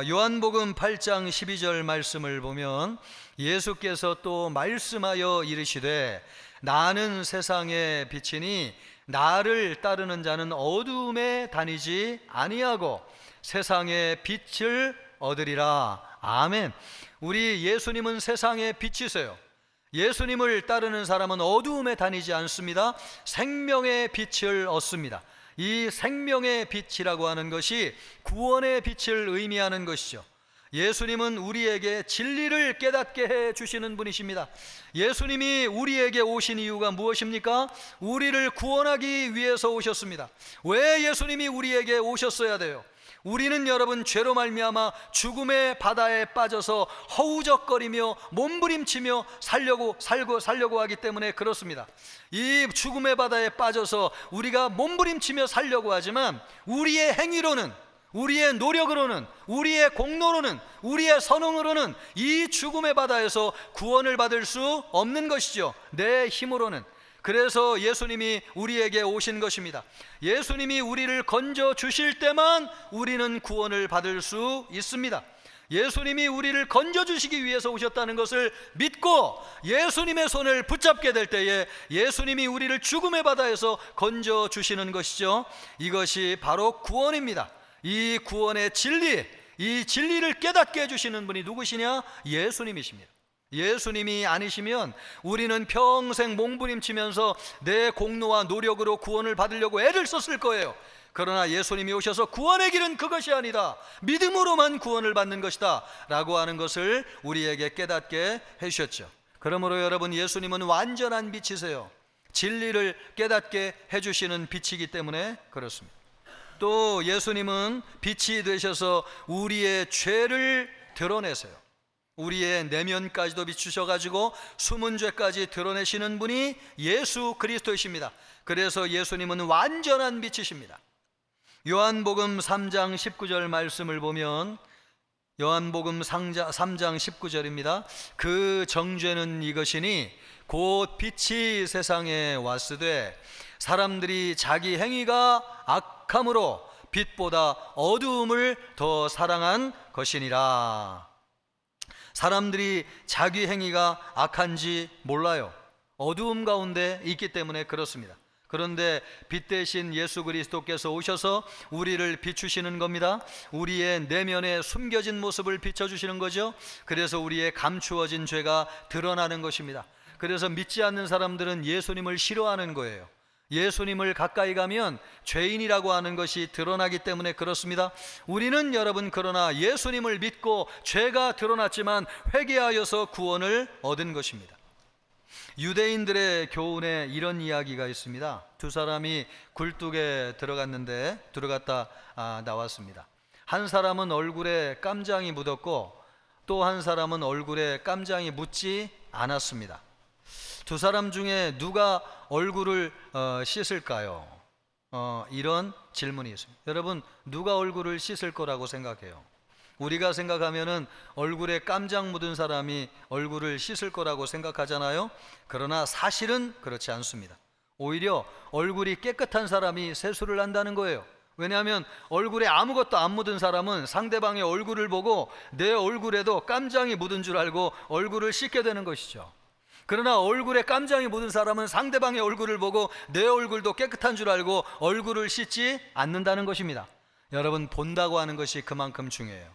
요한복음 8장 12절 말씀을 보면 예수께서 또 말씀하여 이르시되 나는 세상의 빛이니 나를 따르는 자는 어두움에 다니지 아니하고 세상의 빛을 얻으리라. 아멘. 우리 예수님은 세상의 빛이세요. 예수님을 따르는 사람은 어두움에 다니지 않습니다. 생명의 빛을 얻습니다. 이 생명의 빛이라고 하는 것이 구원의 빛을 의미하는 것이죠. 예수님은 우리에게 진리를 깨닫게 해 주시는 분이십니다. 예수님이 우리에게 오신 이유가 무엇입니까? 우리를 구원하기 위해서 오셨습니다. 왜 예수님이 우리에게 오셨어야 돼요? 우리는 여러분 죄로 말미암아 죽음의 바다에 빠져서 허우적거리며 몸부림치며 살려고 하기 때문에 그렇습니다. 이 죽음의 바다에 빠져서 우리가 몸부림치며 살려고 하지만 우리의 행위로는, 우리의 노력으로는, 우리의 공로로는, 우리의 선행으로는 이 죽음의 바다에서 구원을 받을 수 없는 것이죠. 내 힘으로는. 그래서 예수님이 우리에게 오신 것입니다. 예수님이 우리를 건져 주실 때만 우리는 구원을 받을 수 있습니다. 예수님이 우리를 건져 주시기 위해서 오셨다는 것을 믿고 예수님의 손을 붙잡게 될 때에 예수님이 우리를 죽음의 바다에서 건져 주시는 것이죠. 이것이 바로 구원입니다. 이 구원의 진리, 이 진리를 깨닫게 해주시는 분이 누구시냐? 예수님이십니다. 예수님이 아니시면 우리는 평생 몸부림치면서 내 공로와 노력으로 구원을 받으려고 애를 썼을 거예요. 그러나 예수님이 오셔서 구원의 길은 그것이 아니다, 믿음으로만 구원을 받는 것이다 라고 하는 것을 우리에게 깨닫게 해주셨죠. 그러므로 여러분, 예수님은 완전한 빛이세요. 진리를 깨닫게 해주시는 빛이기 때문에 그렇습니다. 또 예수님은 빛이 되셔서 우리의 죄를 드러내세요. 우리의 내면까지도 비추셔가지고 숨은 죄까지 드러내시는 분이 예수 그리스도이십니다. 그래서 예수님은 완전한 빛이십니다. 요한복음 3장 19절 말씀을 보면, 요한복음 3장 19절입니다. 그 정죄는 이것이니 곧 빛이 세상에 왔으되 사람들이 자기 행위가 악함으로 빛보다 어두움을 더 사랑한 것이니라. 사람들이 자기 행위가 악한지 몰라요. 어두움 가운데 있기 때문에 그렇습니다. 그런데 빛 대신 예수 그리스도께서 오셔서 우리를 비추시는 겁니다. 우리의 내면에 숨겨진 모습을 비춰주시는 거죠. 그래서 우리의 감추어진 죄가 드러나는 것입니다. 그래서 믿지 않는 사람들은 예수님을 싫어하는 거예요. 예수님을 가까이 가면 죄인이라고 하는 것이 드러나기 때문에 그렇습니다. 우리는 여러분 그러나 예수님을 믿고 죄가 드러났지만 회개하여서 구원을 얻은 것입니다. 유대인들의 교훈에 이런 이야기가 있습니다. 두 사람이 굴뚝에 들어갔다 나왔습니다. 한 사람은 얼굴에 깜장이 묻었고 또 한 사람은 얼굴에 깜장이 묻지 않았습니다. 두 사람 중에 누가 얼굴을 씻을까요? 이런 질문이 있습니다. 여러분, 누가 얼굴을 씻을 거라고 생각해요? 우리가 생각하면은 얼굴에 깜장 묻은 사람이 얼굴을 씻을 거라고 생각하잖아요. 그러나 사실은 그렇지 않습니다. 오히려 얼굴이 깨끗한 사람이 세수를 한다는 거예요. 왜냐하면 얼굴에 아무것도 안 묻은 사람은 상대방의 얼굴을 보고 내 얼굴에도 깜장이 묻은 줄 알고 얼굴을 씻게 되는 것이죠. 그러나 얼굴에 깜장이 묻은 사람은 상대방의 얼굴을 보고 내 얼굴도 깨끗한 줄 알고 얼굴을 씻지 않는다는 것입니다. 여러분, 본다고 하는 것이 그만큼 중요해요.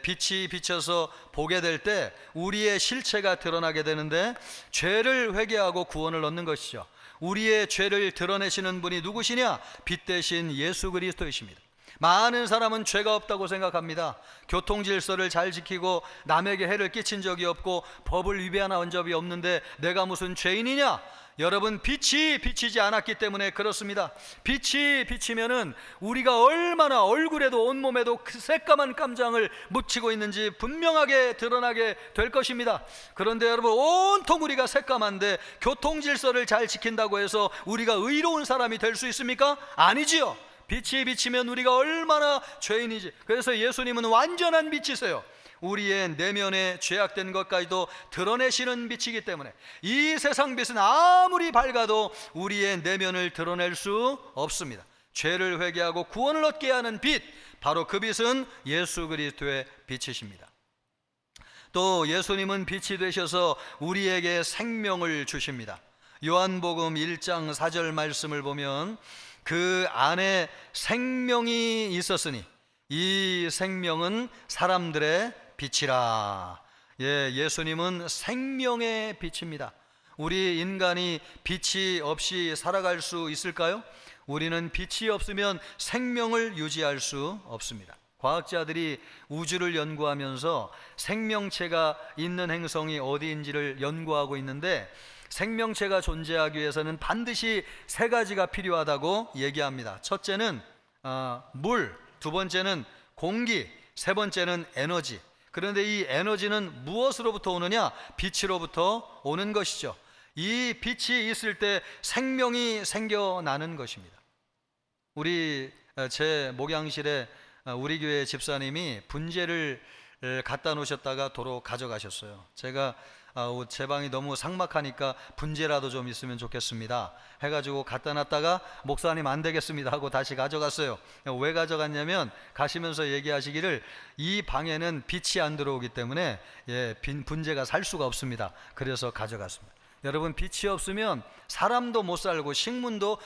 빛이 비쳐서 보게 될 때 우리의 실체가 드러나게 되는데, 죄를 회개하고 구원을 얻는 것이죠. 우리의 죄를 드러내시는 분이 누구시냐? 빛 대신 예수 그리스도이십니다. 많은 사람은 죄가 없다고 생각합니다. 교통 질서를 잘 지키고 남에게 해를 끼친 적이 없고 법을 위배한 적이 없는데 내가 무슨 죄인이냐? 여러분, 빛이 비치지 않았기 때문에 그렇습니다. 빛이 비치면은 우리가 얼마나 얼굴에도 온몸에도 그 새까만 깜장을 묻히고 있는지 분명하게 드러나게 될 것입니다. 그런데 여러분, 온통 우리가 새까만데 교통 질서를 잘 지킨다고 해서 우리가 의로운 사람이 될 수 있습니까? 아니지요. 빛이 비치면 우리가 얼마나 죄인이지. 그래서 예수님은 완전한 빛이세요. 우리의 내면에 죄악된 것까지도 드러내시는 빛이기 때문에 이 세상 빛은 아무리 밝아도 우리의 내면을 드러낼 수 없습니다. 죄를 회개하고 구원을 얻게 하는 빛, 바로 그 빛은 예수 그리스도의 빛이십니다. 또 예수님은 빛이 되셔서 우리에게 생명을 주십니다. 요한복음 1장 4절 말씀을 보면 그 안에 생명이 있었으니 이 생명은 사람들의 빛이라. 예수님은 생명의 빛입니다. 우리 인간이 빛이 없이 살아갈 수 있을까요? 우리는 빛이 없으면 생명을 유지할 수 없습니다. 과학자들이 우주를 연구하면서 생명체가 있는 행성이 어디인지를 연구하고 있는데, 생명체가 존재하기 위해서는 반드시 세 가지가 필요하다고 얘기합니다. 첫째는 물, 두 번째는 공기, 세 번째는 에너지. 그런데 이 에너지는 무엇으로부터 오느냐? 빛으로부터 오는 것이죠. 이 빛이 있을 때 생명이 생겨나는 것입니다. 제 목양실에 우리 교회 집사님이 분재를 갖다 놓으셨다가 도로 가져가셨어요. 제가 제 방이 너무 삭막하니까 분재라도 좀 있으면 좋겠습니다 해가지고 갖다 놨다가 목사님 안 되겠습니다 하고 다시 가져갔어요. 왜 가져갔냐면 가시면서 얘기하시기를 이 방에는 빛이 안 들어오기 때문에 분재가 살 수가 없습니다. 그래서 가져갔습니다. 여러분, 빛이 없으면 사람도 못 살고 식물도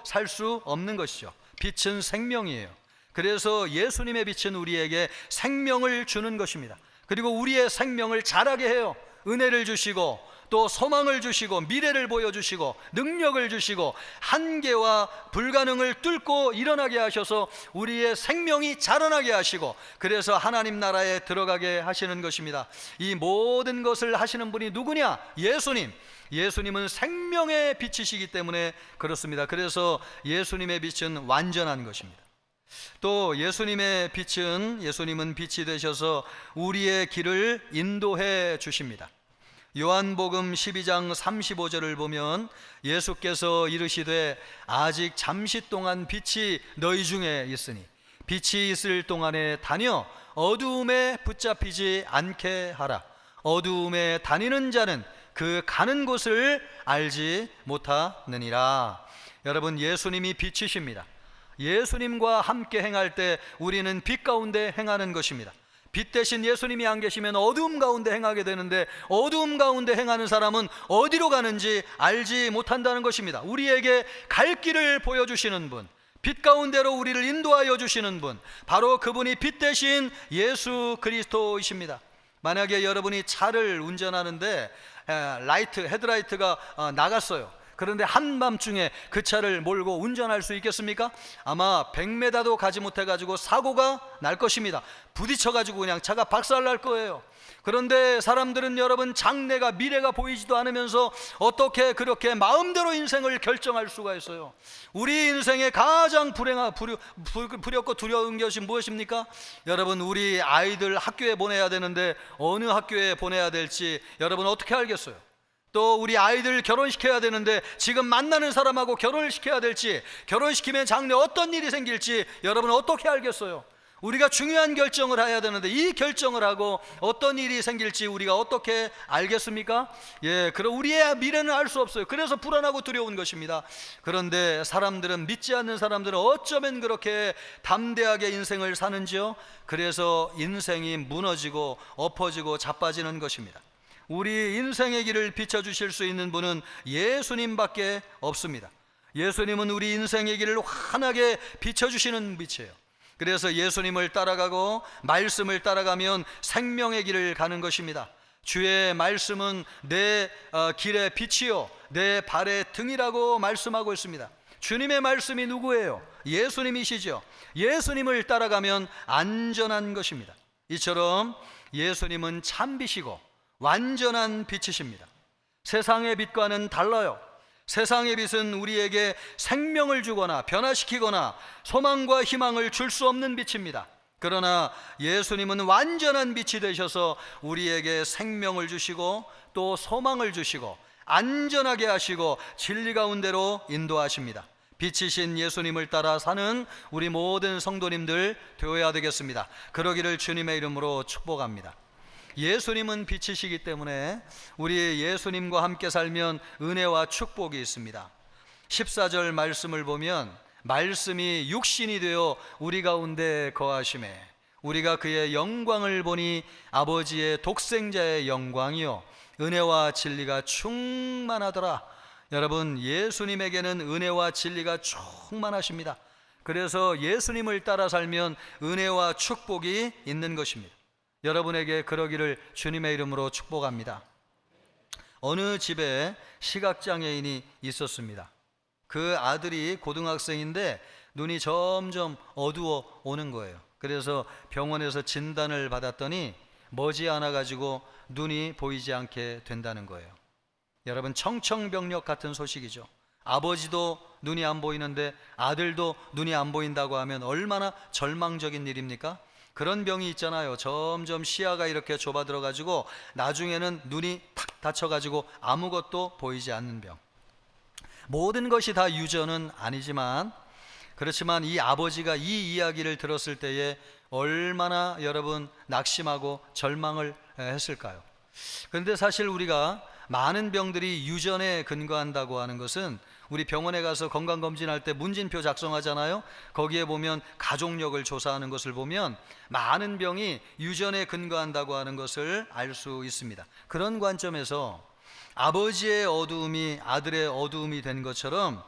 살 수 없는 것이죠. 빛은 생명이에요. 그래서 예수님의 빛은 우리에게 생명을 주는 것입니다. 그리고 우리의 생명을 자라게 해요. 은혜를 주시고 또 소망을 주시고 미래를 보여주시고 능력을 주시고 한계와 불가능을 뚫고 일어나게 하셔서 우리의 생명이 자라나게 하시고, 그래서 하나님 나라에 들어가게 하시는 것입니다. 이 모든 것을 하시는 분이 누구냐? 예수님은 생명의 빛이시기 때문에 그렇습니다. 그래서 예수님의 빛은 완전한 것입니다. 또 예수님은 빛이 되셔서 우리의 길을 인도해 주십니다. 요한복음 12장 35절을 보면 예수께서 이르시되 아직 잠시 동안 빛이 너희 중에 있으니 빛이 있을 동안에 다녀 어두움에 붙잡히지 않게 하라. 어두움에 다니는 자는 그 가는 곳을 알지 못하느니라. 여러분, 예수님이 빛이십니다. 예수님과 함께 행할 때 우리는 빛 가운데 행하는 것입니다. 빛 대신 예수님이 안 계시면 어두움 가운데 행하게 되는데, 어두움 가운데 행하는 사람은 어디로 가는지 알지 못한다는 것입니다. 우리에게 갈 길을 보여주시는 분, 빛 가운데로 우리를 인도하여 주시는 분, 바로 그분이 빛 대신 예수 그리스도이십니다. 만약에 여러분이 차를 운전하는데 헤드라이트가 나갔어요. 그런데 한밤중에 그 차를 몰고 운전할 수 있겠습니까? 아마 100m도 가지 못해가지고 사고가 날 것입니다. 부딪혀가지고 그냥 차가 박살날 거예요. 그런데 사람들은 여러분, 장래가 미래가 보이지도 않으면서 어떻게 그렇게 마음대로 인생을 결정할 수가 있어요? 우리 인생의 가장 두렵고 두려운 것이 무엇입니까? 여러분, 우리 아이들 학교에 보내야 되는데 어느 학교에 보내야 될지 여러분 어떻게 알겠어요? 또 우리 아이들 결혼시켜야 되는데 지금 만나는 사람하고 결혼을 시켜야 될지, 결혼시키면 장래 어떤 일이 생길지 여러분 어떻게 알겠어요? 우리가 중요한 결정을 해야 되는데 이 결정을 하고 어떤 일이 생길지 우리가 어떻게 알겠습니까? 그럼 우리의 미래는 알 수 없어요. 그래서 불안하고 두려운 것입니다. 그런데 믿지 않는 사람들은 어쩌면 그렇게 담대하게 인생을 사는지요? 그래서 인생이 무너지고 엎어지고 자빠지는 것입니다. 우리 인생의 길을 비춰주실 수 있는 분은 예수님밖에 없습니다. 예수님은 우리 인생의 길을 환하게 비춰주시는 빛이에요. 그래서 예수님을 따라가고 말씀을 따라가면 생명의 길을 가는 것입니다. 주의 말씀은 내 길의 빛이요 내 발의 등이라고 말씀하고 있습니다. 주님의 말씀이 누구예요? 예수님이시죠. 예수님을 따라가면 안전한 것입니다. 이처럼 예수님은 참빛이고 완전한 빛이십니다. 세상의 빛과는 달라요. 세상의 빛은 우리에게 생명을 주거나 변화시키거나 소망과 희망을 줄 수 없는 빛입니다. 그러나 예수님은 완전한 빛이 되셔서 우리에게 생명을 주시고 또 소망을 주시고 안전하게 하시고 진리 가운데로 인도하십니다. 빛이신 예수님을 따라 사는 우리 모든 성도님들 되어야 되겠습니다. 그러기를 주님의 이름으로 축복합니다. 예수님은 빛이시기 때문에 우리 예수님과 함께 살면 은혜와 축복이 있습니다. 14절 말씀을 보면 말씀이 육신이 되어 우리 가운데 거하심에 우리가 그의 영광을 보니 아버지의 독생자의 영광이요 은혜와 진리가 충만하더라. 여러분, 예수님에게는 은혜와 진리가 충만하십니다. 그래서 예수님을 따라 살면 은혜와 축복이 있는 것입니다. 여러분에게 그러기를 주님의 이름으로 축복합니다. 어느 집에 시각장애인이 있었습니다. 그 아들이 고등학생인데 눈이 점점 어두워 오는 거예요. 그래서 병원에서 진단을 받았더니 머지않아 가지고 눈이 보이지 않게 된다는 거예요. 여러분, 청천벽력 같은 소식이죠. 아버지도 눈이 안 보이는데 아들도 눈이 안 보인다고 하면 얼마나 절망적인 일입니까? 그런 병이 있잖아요. 점점 시야가 이렇게 좁아들어 가지고 나중에는 눈이 탁 닫혀 가지고 아무것도 보이지 않는 병. 모든 것이 다 유전은 아니지만 그렇지만 이 아버지가 이 이야기를 들었을 때에 얼마나 여러분 낙심하고 절망을 했을까요? 그런데 사실 우리가 많은 병들이 유전에 근거한다고 하는 것은 우리 병원에 가서 건강검진할 때 문진표 작성하잖아요. 거기에 보면 가족력을 조사하는 것을 보면 많은 병이 유전에 근거한다고 하는 것을 알 수 있습니다. 그런 관점에서 아버지의 어두움이 아들의 어두움이 된 것처럼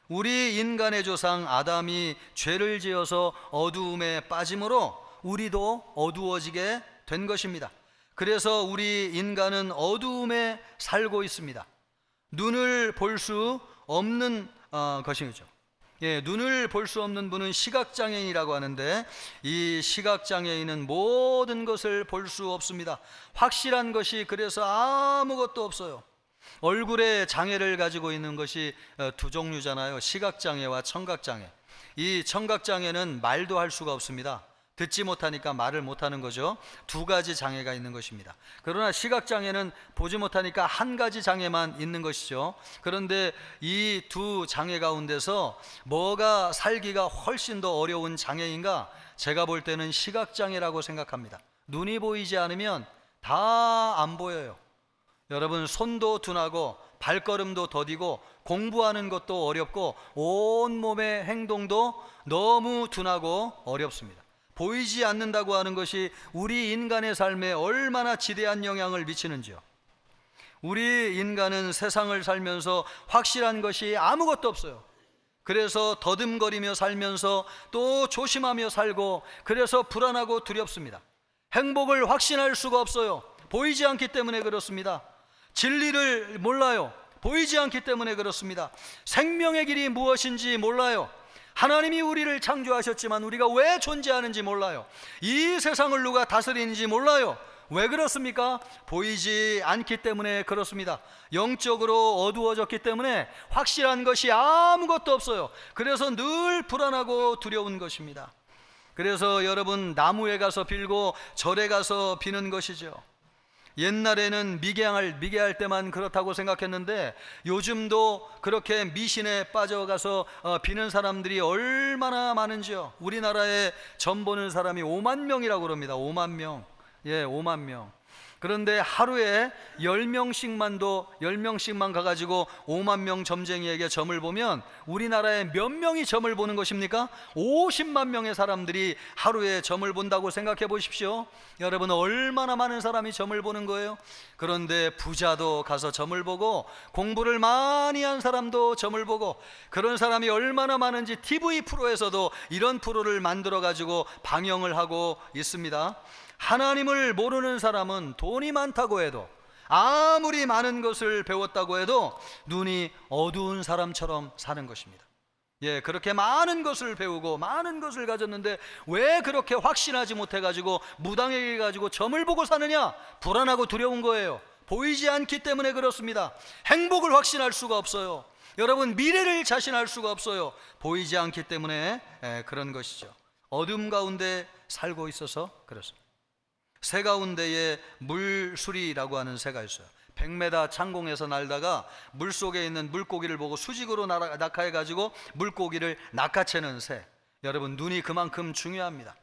우리 인간의 조상 아담이 죄를 지어서 어두움에 빠짐으로 우리도 어두워지게 된 것입니다. 그래서 우리 인간은 어두움에 살고 있습니다. 눈을 볼 수 없는 것이죠. 눈을 볼 수 없는 분은 시각장애인이라고 하는데 이 시각장애인은 모든 것을 볼 수 없습니다. 확실한 것이 그래서 아무것도 없어요. 얼굴에 장애를 가지고 있는 것이 두 종류잖아요. 시각장애와 청각장애. 이 청각장애는 말도 할 수가 없습니다. 듣지 못하니까 말을 못하는 거죠. 두 가지 장애가 있는 것입니다. 그러나 시각장애는 보지 못하니까 한 가지 장애만 있는 것이죠. 그런데 이 두 장애 가운데서 뭐가 살기가 훨씬 더 어려운 장애인가? 제가 볼 때는 시각장애라고 생각합니다. 눈이 보이지 않으면 다 안 보여요. 여러분, 손도 둔하고 발걸음도 더디고 공부하는 것도 어렵고 온몸의 행동도 너무 둔하고 어렵습니다. 보이지 않는다고 하는 것이 우리 인간의 삶에 얼마나 지대한 영향을 미치는지요. 우리 인간은 세상을 살면서 확실한 것이 아무것도 없어요. 그래서 더듬거리며 살면서 또 조심하며 살고 그래서 불안하고 두렵습니다. 행복을 확신할 수가 없어요. 보이지 않기 때문에 그렇습니다. 진리를 몰라요. 보이지 않기 때문에 그렇습니다. 생명의 길이 무엇인지 몰라요. 하나님이 우리를 창조하셨지만 우리가 왜 존재하는지 몰라요. 이 세상을 누가 다스리는지 몰라요. 왜 그렇습니까? 보이지 않기 때문에 그렇습니다. 영적으로 어두워졌기 때문에 확실한 것이 아무것도 없어요. 그래서 늘 불안하고 두려운 것입니다. 그래서 여러분, 나무에 가서 빌고 절에 가서 비는 것이죠. 옛날에는 미개할 때만 그렇다고 생각했는데 요즘도 그렇게 미신에 빠져가서 비는 사람들이 얼마나 많은지요. 우리나라에 점 보는 사람이 5만 명이라고 그럽니다. 5만 명. 5만 명. 그런데 하루에 10명씩만 가가지고 5만 명 점쟁이에게 점을 보면 우리나라에 몇 명이 점을 보는 것입니까? 50만 명의 사람들이 하루에 점을 본다고 생각해 보십시오. 여러분, 얼마나 많은 사람이 점을 보는 거예요? 그런데 부자도 가서 점을 보고, 공부를 많이 한 사람도 점을 보고, 그런 사람이 얼마나 많은지 TV 프로에서도 이런 프로를 만들어 가지고 방영을 하고 있습니다. 하나님을 모르는 사람은 돈이 많다고 해도, 아무리 많은 것을 배웠다고 해도 눈이 어두운 사람처럼 사는 것입니다. 예, 그렇게 많은 것을 배우고 많은 것을 가졌는데 왜 그렇게 확신하지 못해가지고 무당에게 가지고 점을 보고 사느냐? 불안하고 두려운 거예요. 보이지 않기 때문에 그렇습니다. 행복을 확신할 수가 없어요. 여러분, 미래를 자신할 수가 없어요. 보이지 않기 때문에 그런 것이죠. 어둠 가운데 살고 있어서 그렇습니다. 새 가운데에 물수리라고 하는 새가 있어요. 100m 창공에서 날다가 물속에 있는 물고기를 보고 수직으로 낙하해가지고 물고기를 낚아채는 새. 여러분, 눈이 그만큼 중요합니다.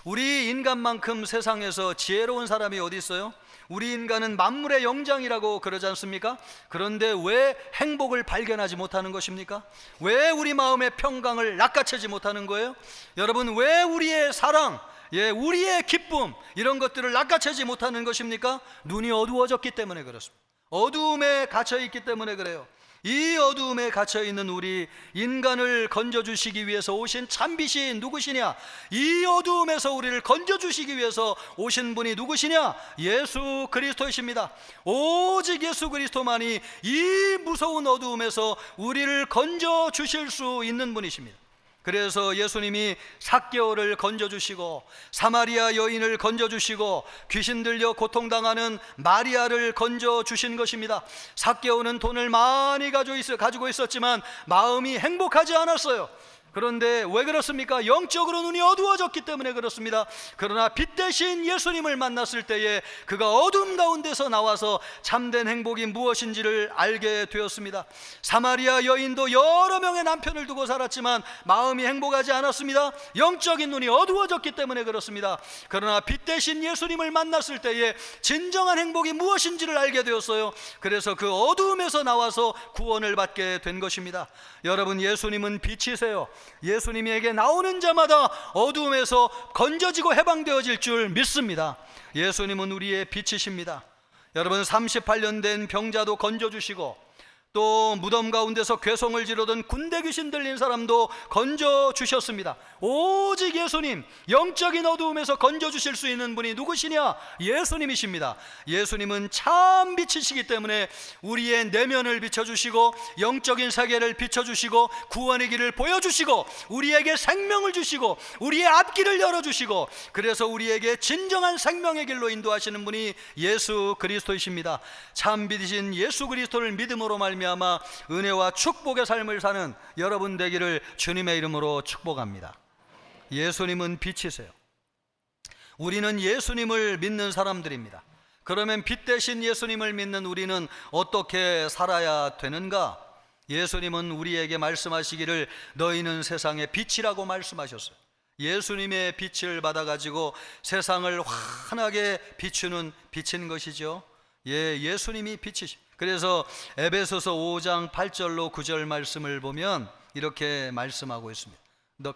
우리 인간만큼 세상에서 지혜로운 사람이 어디 있어요? 우리 인간은 만물의 영장이라고 그러지 않습니까? 그런데 왜 행복을 발견하지 못하는 것입니까? 왜 우리 마음의 평강을 낚아채지 못하는 거예요? 여러분, 왜 우리의 사랑, 우리의 기쁨, 이런 것들을 낚아채지 못하는 것입니까? 눈이 어두워졌기 때문에 그렇습니다. 어두움에 갇혀있기 때문에 그래요. 이 어두움에 갇혀있는 우리 인간을 건져주시기 위해서 오신 참빛이 누구시냐? 이 어두움에서 우리를 건져주시기 위해서 오신 분이 누구시냐? 예수 그리스도이십니다. 오직 예수 그리스도만이 이 무서운 어두움에서 우리를 건져주실 수 있는 분이십니다. 그래서 예수님이 삭개오를 건져주시고, 사마리아 여인을 건져주시고, 귀신 들려 고통당하는 마리아를 건져주신 것입니다. 삭개오는 돈을 많이 가지고 있었지만 마음이 행복하지 않았어요. 그런데 왜 그렇습니까? 영적으로 눈이 어두워졌기 때문에 그렇습니다. 그러나 빛 대신 예수님을 만났을 때에 그가 어둠 가운데서 나와서 참된 행복이 무엇인지를 알게 되었습니다. 사마리아 여인도 여러 명의 남편을 두고 살았지만 마음이 행복하지 않았습니다. 영적인 눈이 어두워졌기 때문에 그렇습니다. 그러나 빛 대신 예수님을 만났을 때에 진정한 행복이 무엇인지를 알게 되었어요. 그래서 그 어두움에서 나와서 구원을 받게 된 것입니다. 여러분, 예수님은 빛이세요. 예수님에게 나오는 자마다 어두움에서 건져지고 해방되어질 줄 믿습니다. 예수님은 우리의 빛이십니다. 여러분, 38년 된 병자도 건져주시고, 또 무덤 가운데서 괴성을 지르던 군대 귀신 들린 사람도 건져주셨습니다. 오직 예수님, 영적인 어두움에서 건져주실 수 있는 분이 누구시냐? 예수님이십니다. 예수님은 참 빛이시기 때문에 우리의 내면을 비춰주시고, 영적인 세계를 비춰주시고, 구원의 길을 보여주시고, 우리에게 생명을 주시고, 우리의 앞길을 열어주시고, 그래서 우리에게 진정한 생명의 길로 인도하시는 분이 예수 그리스도이십니다. 참 빛이신 예수 그리스도를 믿음으로 말미암아 은혜와 축복의 삶을 사는 여러분 되기를 주님의 이름으로 축복합니다. 예수님은 빛이세요. 우리는 예수님을 믿는 사람들입니다. 그러면 빛 대신 예수님을 믿는 우리는 어떻게 살아야 되는가? 예수님은 우리에게 말씀하시기를 너희는 세상의 빛이라고 말씀하셨어요. 예수님의 빛을 받아가지고 세상을 환하게 비추는 빛인 것이죠. 예수님이 빛이십니다. 그래서 에베소서 5장 8절로 9절 말씀을 보면 이렇게 말씀하고 있습니다.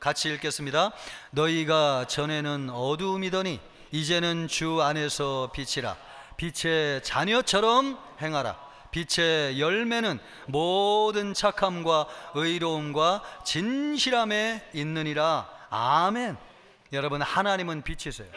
같이 읽겠습니다. 너희가 전에는 어두움이더니 이제는 주 안에서 빛이라. 빛의 자녀처럼 행하라. 빛의 열매는 모든 착함과 의로움과 진실함에 있느니라. 아멘. 여러분, 하나님은 빛이세요.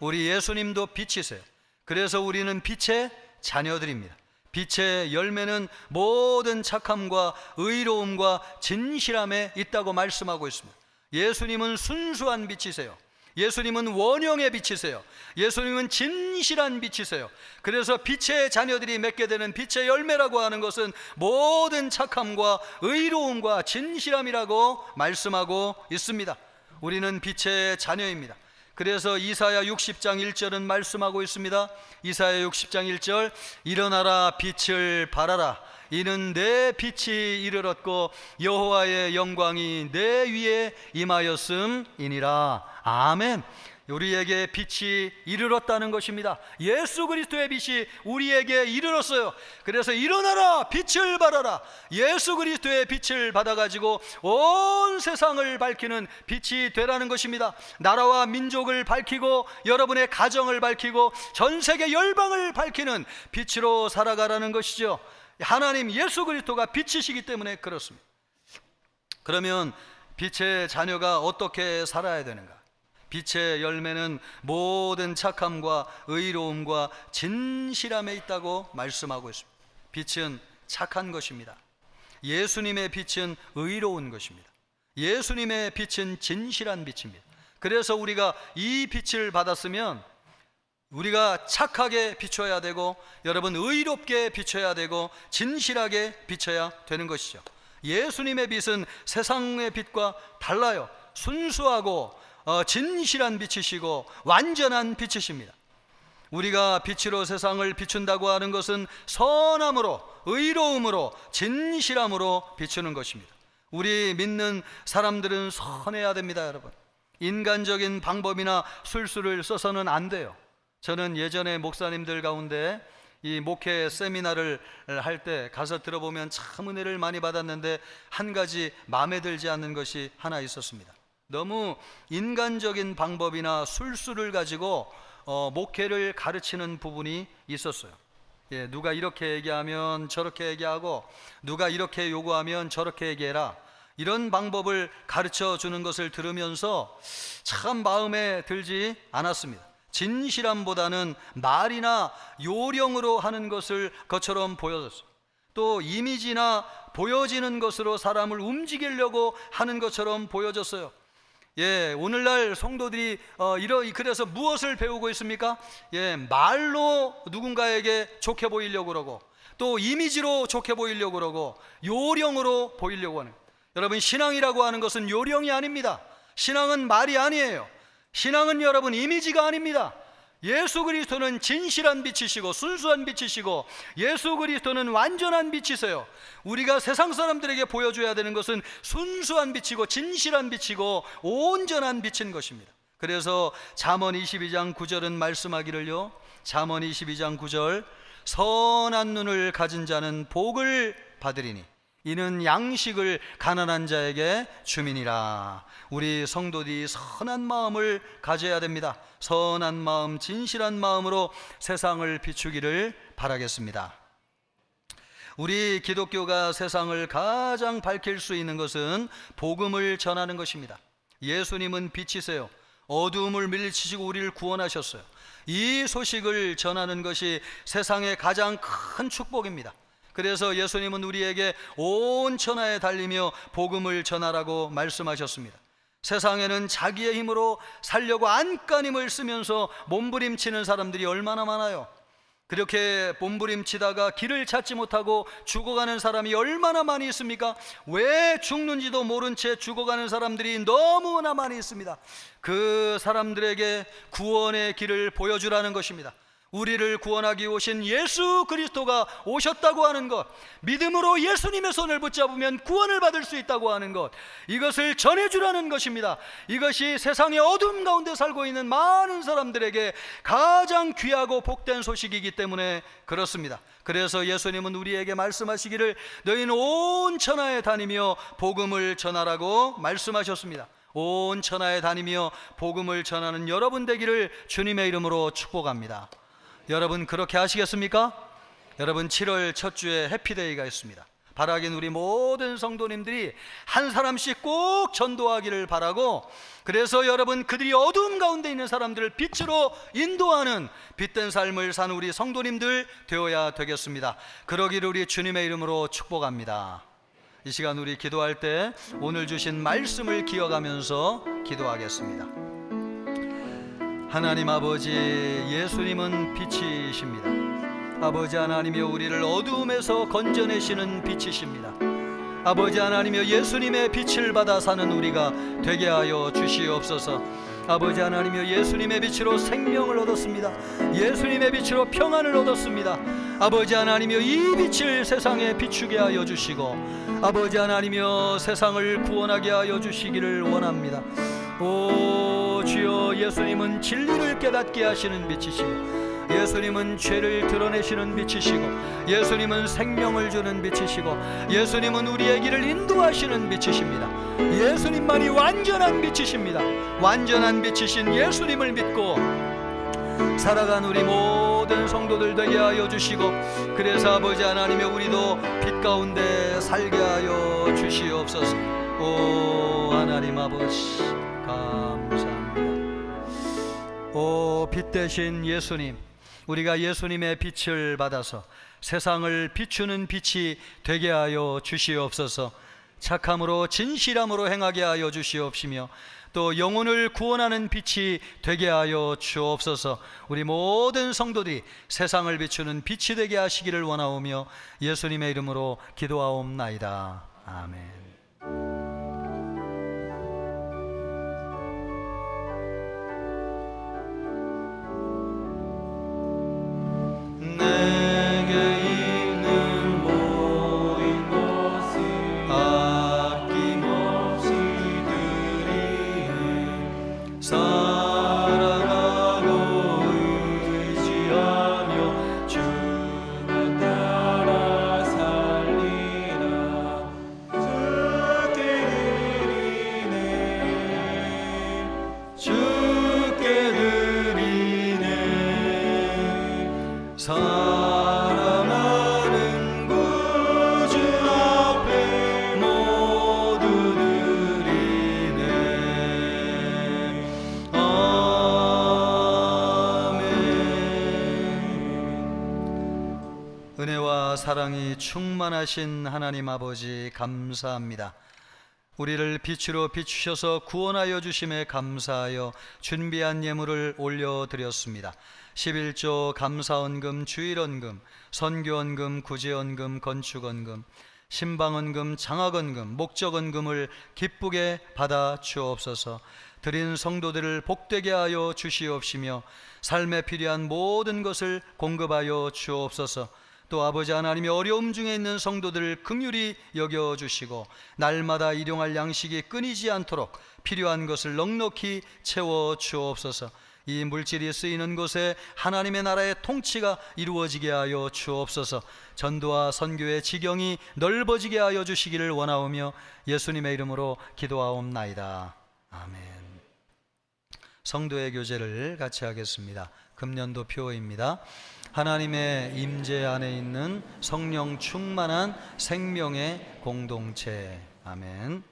우리 예수님도 빛이세요. 그래서 우리는 빛의 자녀들입니다. 빛의 열매는 모든 착함과 의로움과 진실함에 있다고 말씀하고 있습니다. 예수님은 순수한 빛이세요. 예수님은 원형의 빛이세요. 예수님은 진실한 빛이세요. 그래서 빛의 자녀들이 맺게 되는 빛의 열매라고 하는 것은 모든 착함과 의로움과 진실함이라고 말씀하고 있습니다. 우리는 빛의 자녀입니다. 그래서 이사야 60장 1절은 말씀하고 있습니다. 이사야 60장 1절, 일어나라 빛을 발하라. 이는 내 빛이 이르렀고 여호와의 영광이 내 위에 임하였음이니라. 아멘. 우리에게 빛이 이르렀다는 것입니다. 예수 그리스도의 빛이 우리에게 이르렀어요. 그래서 일어나라, 빛을 발하라. 예수 그리스도의 빛을 받아가지고 온 세상을 밝히는 빛이 되라는 것입니다. 나라와 민족을 밝히고 여러분의 가정을 밝히고 전 세계 열방을 밝히는 빛으로 살아가라는 것이죠. 하나님 예수 그리스도가 빛이시기 때문에 그렇습니다. 그러면 빛의 자녀가 어떻게 살아야 되는가? 빛의 열매는 모든 착함과 의로움과 진실함에 있다고 말씀하고 있습니다. 빛은 착한 것입니다. 예수님의 빛은 의로운 것입니다. 예수님의 빛은 진실한 빛입니다. 그래서 우리가 이 빛을 받았으면 우리가 착하게 비춰야 되고, 여러분 의롭게 비춰야 되고, 진실하게 비춰야 되는 것이죠. 예수님의 빛은 세상의 빛과 달라요. 순수하고 진실한 빛이시고 완전한 빛이십니다. 우리가 빛으로 세상을 비춘다고 하는 것은 선함으로, 의로움으로, 진실함으로 비추는 것입니다. 우리 믿는 사람들은 선해야 됩니다, 여러분. 인간적인 방법이나 술수를 써서는 안 돼요. 저는 예전에 목사님들 가운데 이 목회 세미나를 할 때 가서 들어보면 참 은혜를 많이 받았는데 한 가지 마음에 들지 않는 것이 하나 있었습니다. 너무 인간적인 방법이나 술수를 가지고 목회를 가르치는 부분이 있었어요. 누가 이렇게 얘기하면 저렇게 얘기하고, 누가 이렇게 요구하면 저렇게 얘기해라, 이런 방법을 가르쳐 주는 것을 들으면서 참 마음에 들지 않았습니다. 진실함보다는 말이나 요령으로 하는 것처럼 보여졌어요. 또 이미지나 보여지는 것으로 사람을 움직이려고 하는 것처럼 보여졌어요. 오늘날 성도들이 그래서 무엇을 배우고 있습니까? 말로 누군가에게 좋게 보이려고 그러고, 또 이미지로 좋게 보이려고 그러고, 요령으로 보이려고 하는. 여러분, 신앙이라고 하는 것은 요령이 아닙니다. 신앙은 말이 아니에요. 신앙은 여러분 이미지가 아닙니다. 예수 그리스도는 진실한 빛이시고 순수한 빛이시고, 예수 그리스도는 완전한 빛이세요. 우리가 세상 사람들에게 보여줘야 되는 것은 순수한 빛이고 진실한 빛이고 온전한 빛인 것입니다. 그래서 잠언 22장 9절은 말씀하기를요, 잠언 22장 9절, 선한 눈을 가진 자는 복을 받으리니 이는 양식을 가난한 자에게 주민이라. 우리 성도들이 선한 마음을 가져야 됩니다. 선한 마음, 진실한 마음으로 세상을 비추기를 바라겠습니다. 우리 기독교가 세상을 가장 밝힐 수 있는 것은 복음을 전하는 것입니다. 예수님은 빛이세요. 어두움을 물리치시고 우리를 구원하셨어요. 이 소식을 전하는 것이 세상의 가장 큰 축복입니다. 그래서 예수님은 우리에게 온 천하에 달리며 복음을 전하라고 말씀하셨습니다. 세상에는 자기의 힘으로 살려고 안간힘을 쓰면서 몸부림치는 사람들이 얼마나 많아요. 그렇게 몸부림치다가 길을 찾지 못하고 죽어가는 사람이 얼마나 많이 있습니까? 왜 죽는지도 모른 채 죽어가는 사람들이 너무나 많이 있습니다. 그 사람들에게 구원의 길을 보여주라는 것입니다. 우리를 구원하기 오신 예수 그리스도가 오셨다고 하는 것, 믿음으로 예수님의 손을 붙잡으면 구원을 받을 수 있다고 하는 것, 이것을 전해주라는 것입니다. 이것이 세상의 어둠 가운데 살고 있는 많은 사람들에게 가장 귀하고 복된 소식이기 때문에 그렇습니다. 그래서 예수님은 우리에게 말씀하시기를 너희는 온 천하에 다니며 복음을 전하라고 말씀하셨습니다. 온 천하에 다니며 복음을 전하는 여러분 되기를 주님의 이름으로 축복합니다. 여러분 그렇게 하시겠습니까? 여러분 7월 첫 주에 해피데이가 있습니다. 바라긴 우리 모든 성도님들이 한 사람씩 꼭 전도하기를 바라고, 그래서 여러분 그들이 어두움 가운데 있는 사람들을 빛으로 인도하는 빛된 삶을 사는 우리 성도님들 되어야 되겠습니다. 그러기를 우리 주님의 이름으로 축복합니다. 이 시간 우리 기도할 때 오늘 주신 말씀을 기억하면서 기도하겠습니다. 하나님 아버지, 예수님은 빛이십니다. 아버지 하나님이여, 우리를 어두움에서 건져내시는 빛이십니다. 아버지 하나님이여, 예수님의 빛을 받아 사는 우리가 되게 하여 주시옵소서. 아버지 하나님이여, 예수님의 빛으로 생명을 얻었습니다. 예수님의 빛으로 평안을 얻었습니다. 아버지 하나님이여, 이 빛을 세상에 비추게 하여 주시고, 아버지 하나님이여, 세상을 구원하게 하여 주시기를 원합니다. 오 주여, 예수님은 진리를 깨닫게 하시는 빛이시고, 예수님은 죄를 드러내시는 빛이시고, 예수님은 생명을 주는 빛이시고, 예수님은 우리의 길을 인도하시는 빛이십니다. 예수님만이 완전한 빛이십니다. 완전한 빛이신 예수님을 믿고 살아간 우리 모든 성도들 되게 하여 주시고, 그래서 아버지 하나님의 우리도 빛 가운데 살게 하여 주시옵소서. 오 하나님 아버지 감사합니다. 오 빛 대신 예수님, 우리가 예수님의 빛을 받아서 세상을 비추는 빛이 되게 하여 주시옵소서. 착함으로 진실함으로 행하게 하여 주시옵시며, 또 영혼을 구원하는 빛이 되게 하여 주옵소서. 우리 모든 성도들이 세상을 비추는 빛이 되게 하시기를 원하오며 예수님의 이름으로 기도하옵나이다. 아멘. 사랑하는 구주 앞에 모두 드리네. 아멘. 은혜와 사랑이 충만하신 하나님 아버지 감사합니다. 우리를 빛으로 비추셔서 구원하여 주심에 감사하여 준비한 예물을 올려드렸습니다. 11조 감사헌금, 주일헌금, 선교헌금, 구제헌금, 건축헌금, 신방헌금, 장학헌금, 목적헌금을 기쁘게 받아 주옵소서. 드린 성도들을 복되게 하여 주시옵시며 삶에 필요한 모든 것을 공급하여 주옵소서. 또 아버지 하나님의 어려움 중에 있는 성도들을 긍휼히 여겨주시고 날마다 일용할 양식이 끊이지 않도록 필요한 것을 넉넉히 채워 주옵소서. 이 물질이 쓰이는 곳에 하나님의 나라의 통치가 이루어지게 하여 주옵소서. 전도와 선교의 지경이 넓어지게 하여 주시기를 원하오며 예수님의 이름으로 기도하옵나이다. 아멘. 성도의 교제를 같이 하겠습니다. 금년도 표어입니다. 하나님의 임재 안에 있는 성령 충만한 생명의 공동체. 아멘.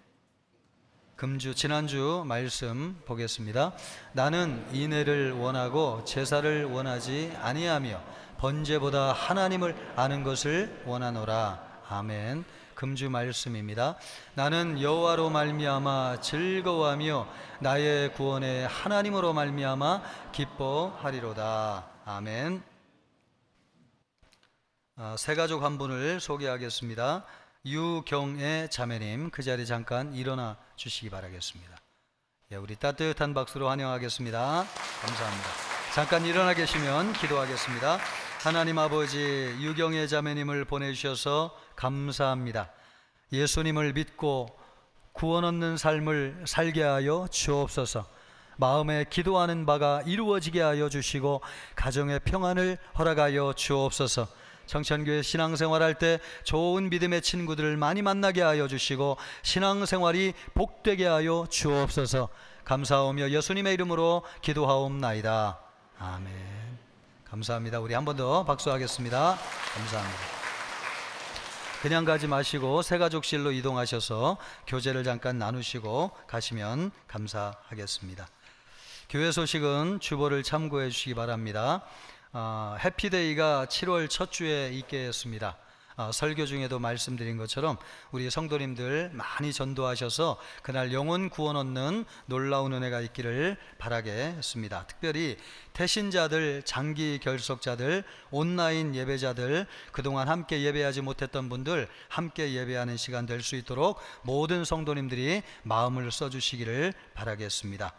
금주 지난주 말씀 보겠습니다. 나는 인애를 원하고 제사를 원하지 아니하며 번제보다 하나님을 아는 것을 원하노라. 아멘. 금주 말씀입니다. 나는 여호와로 말미암아 즐거워하며 나의 구원의 하나님으로 말미암아 기뻐하리로다. 아멘. 세 가족 한 분을 소개하겠습니다. 유경애 자매님, 그 자리 잠깐 일어나 주시기 바라겠습니다. 예, 우리 따뜻한 박수로 환영하겠습니다. 감사합니다. 잠깐 일어나 계시면 기도하겠습니다. 하나님 아버지, 유경애 자매님을 보내주셔서 감사합니다. 예수님을 믿고 구원 얻는 삶을 살게 하여 주옵소서. 마음에 기도하는 바가 이루어지게 하여 주시고 가정의 평안을 허락하여 주옵소서. 청천교회 신앙생활할 때 좋은 믿음의 친구들을 많이 만나게 하여 주시고 신앙생활이 복되게 하여 주옵소서. 감사하오며 예수님의 이름으로 기도하옵나이다. 아멘. 감사합니다. 우리 한 번 더 박수하겠습니다. 감사합니다. 그냥 가지 마시고 새 가족실로 이동하셔서 교제를 잠깐 나누시고 가시면 감사하겠습니다. 교회 소식은 주보를 참고해 주시기 바랍니다. 해피데이가 7월 첫 주에 있겠습니다. 설교 중에도 말씀드린 것처럼 우리 성도님들 많이 전도하셔서 그날 영혼 구원 얻는 놀라운 은혜가 있기를 바라겠습니다. 특별히 태신자들, 장기 결석자들, 온라인 예배자들, 그동안 함께 예배하지 못했던 분들 함께 예배하는 시간 될 수 있도록 모든 성도님들이 마음을 써주시기를 바라겠습니다.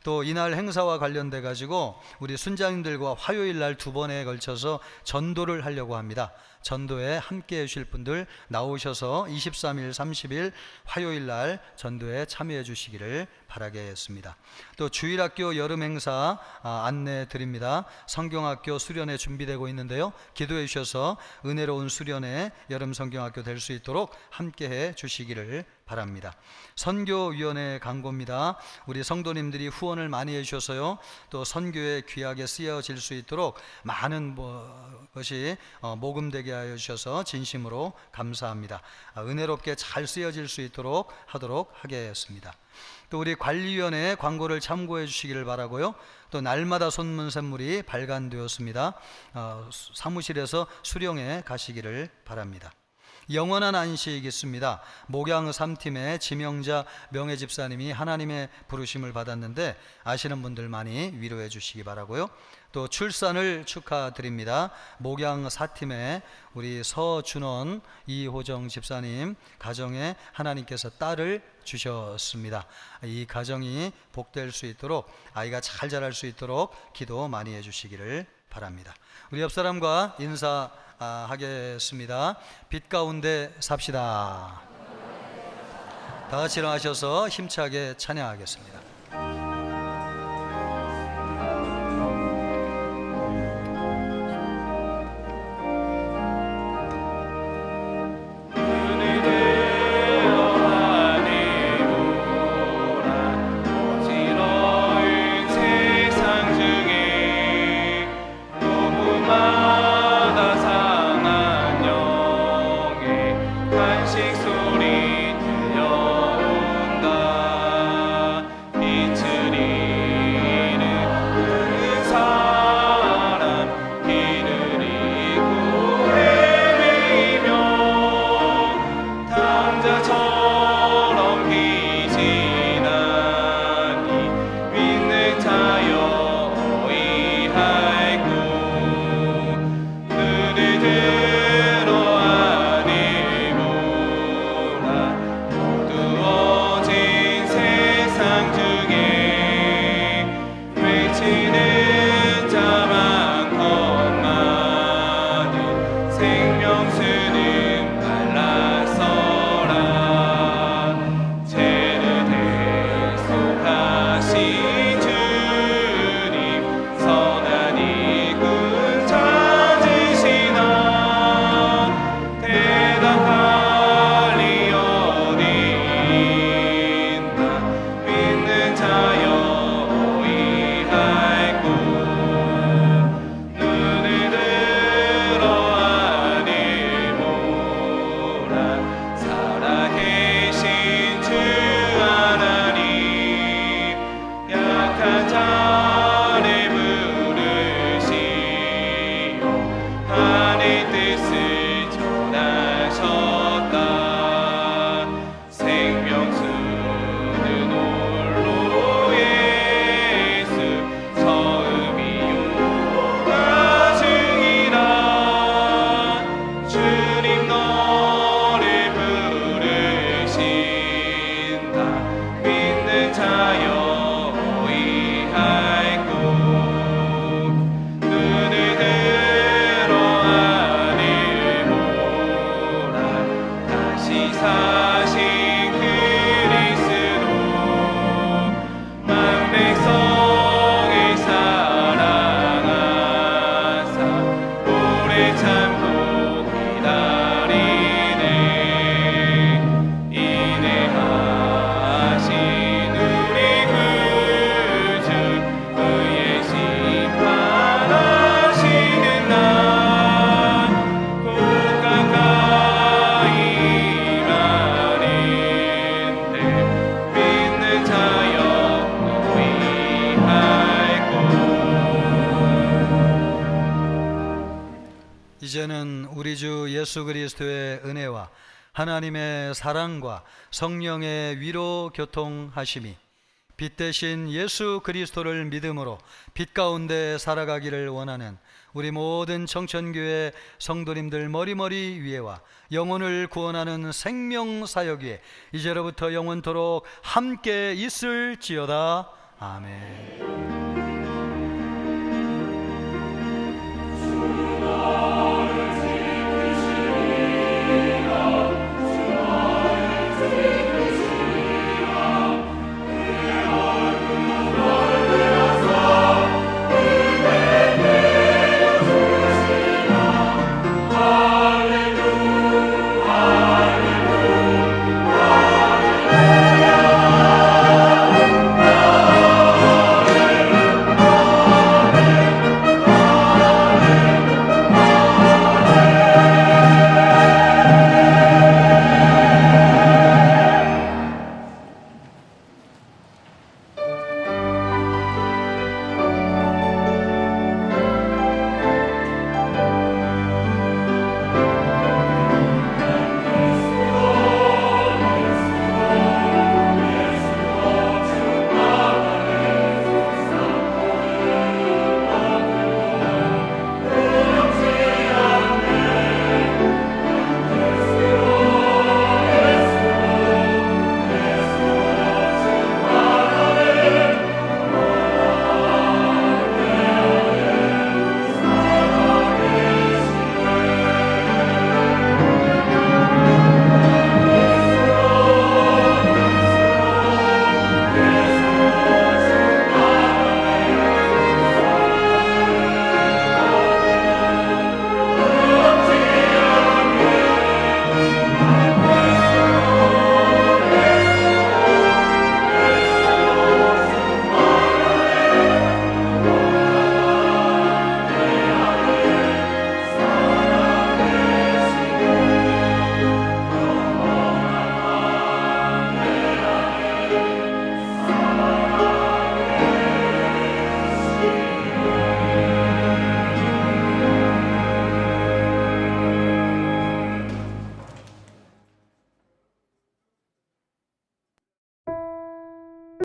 또 이날 행사와 관련돼 가지고 우리 순장님들과 화요일 날 2번에 걸쳐서 전도를 하려고 합니다. 전도에 함께 해 주실 분들 나오셔서 23일, 30일 화요일 날 전도에 참여해 주시기를 바라겠습니다. 또 주일학교 여름 행사 안내 드립니다. 성경학교 수련회 준비되고 있는데요. 기도해 주셔서 은혜로운 수련회 여름 성경학교 될 수 있도록 함께 해 주시기를 바랍니다. 선교위원회 광고입니다. 우리 성도님들이 후원을 많이 해주셔서요, 또 선교에 귀하게 쓰여질 수 있도록 많은 것이 모금되게 하여 주셔서 진심으로 감사합니다. 은혜롭게 잘 쓰여질 수 있도록 하도록 하겠습니다. 또 우리 관리위원회 광고를 참고해 주시기를 바라고요. 또 날마다 손문 샘물이 발간되었습니다. 사무실에서 수령해 가시기를 바랍니다. 영원한 안식 있습니다. 목양 3팀의 지명자 명예 집사님이 하나님의 부르심을 받았는데 아시는 분들 많이 위로해 주시기 바라고요. 또 출산을 축하드립니다. 목양 4팀의 우리 서준원 이호정 집사님 가정에 하나님께서 딸을 주셨습니다. 이 가정이 복될 수 있도록, 아이가 잘 자랄 수 있도록 기도 많이 해 주시기를 바랍니다. 우리 옆 사람과 인사하겠습니다. 빛 가운데 삽시다. 다 같이 일어나셔서 힘차게 찬양하겠습니다. 이제는 우리 주 예수 그리스도의 은혜와 하나님의 사랑과 성령의 위로 교통하심이 빛 대신 예수 그리스도를 믿음으로 빛 가운데 살아가기를 원하는 우리 모든 청천교회 성도님들 머리머리 위에와 영혼을 구원하는 생명사역 위에 이제로부터 영원토록 함께 있을지어다. 아멘.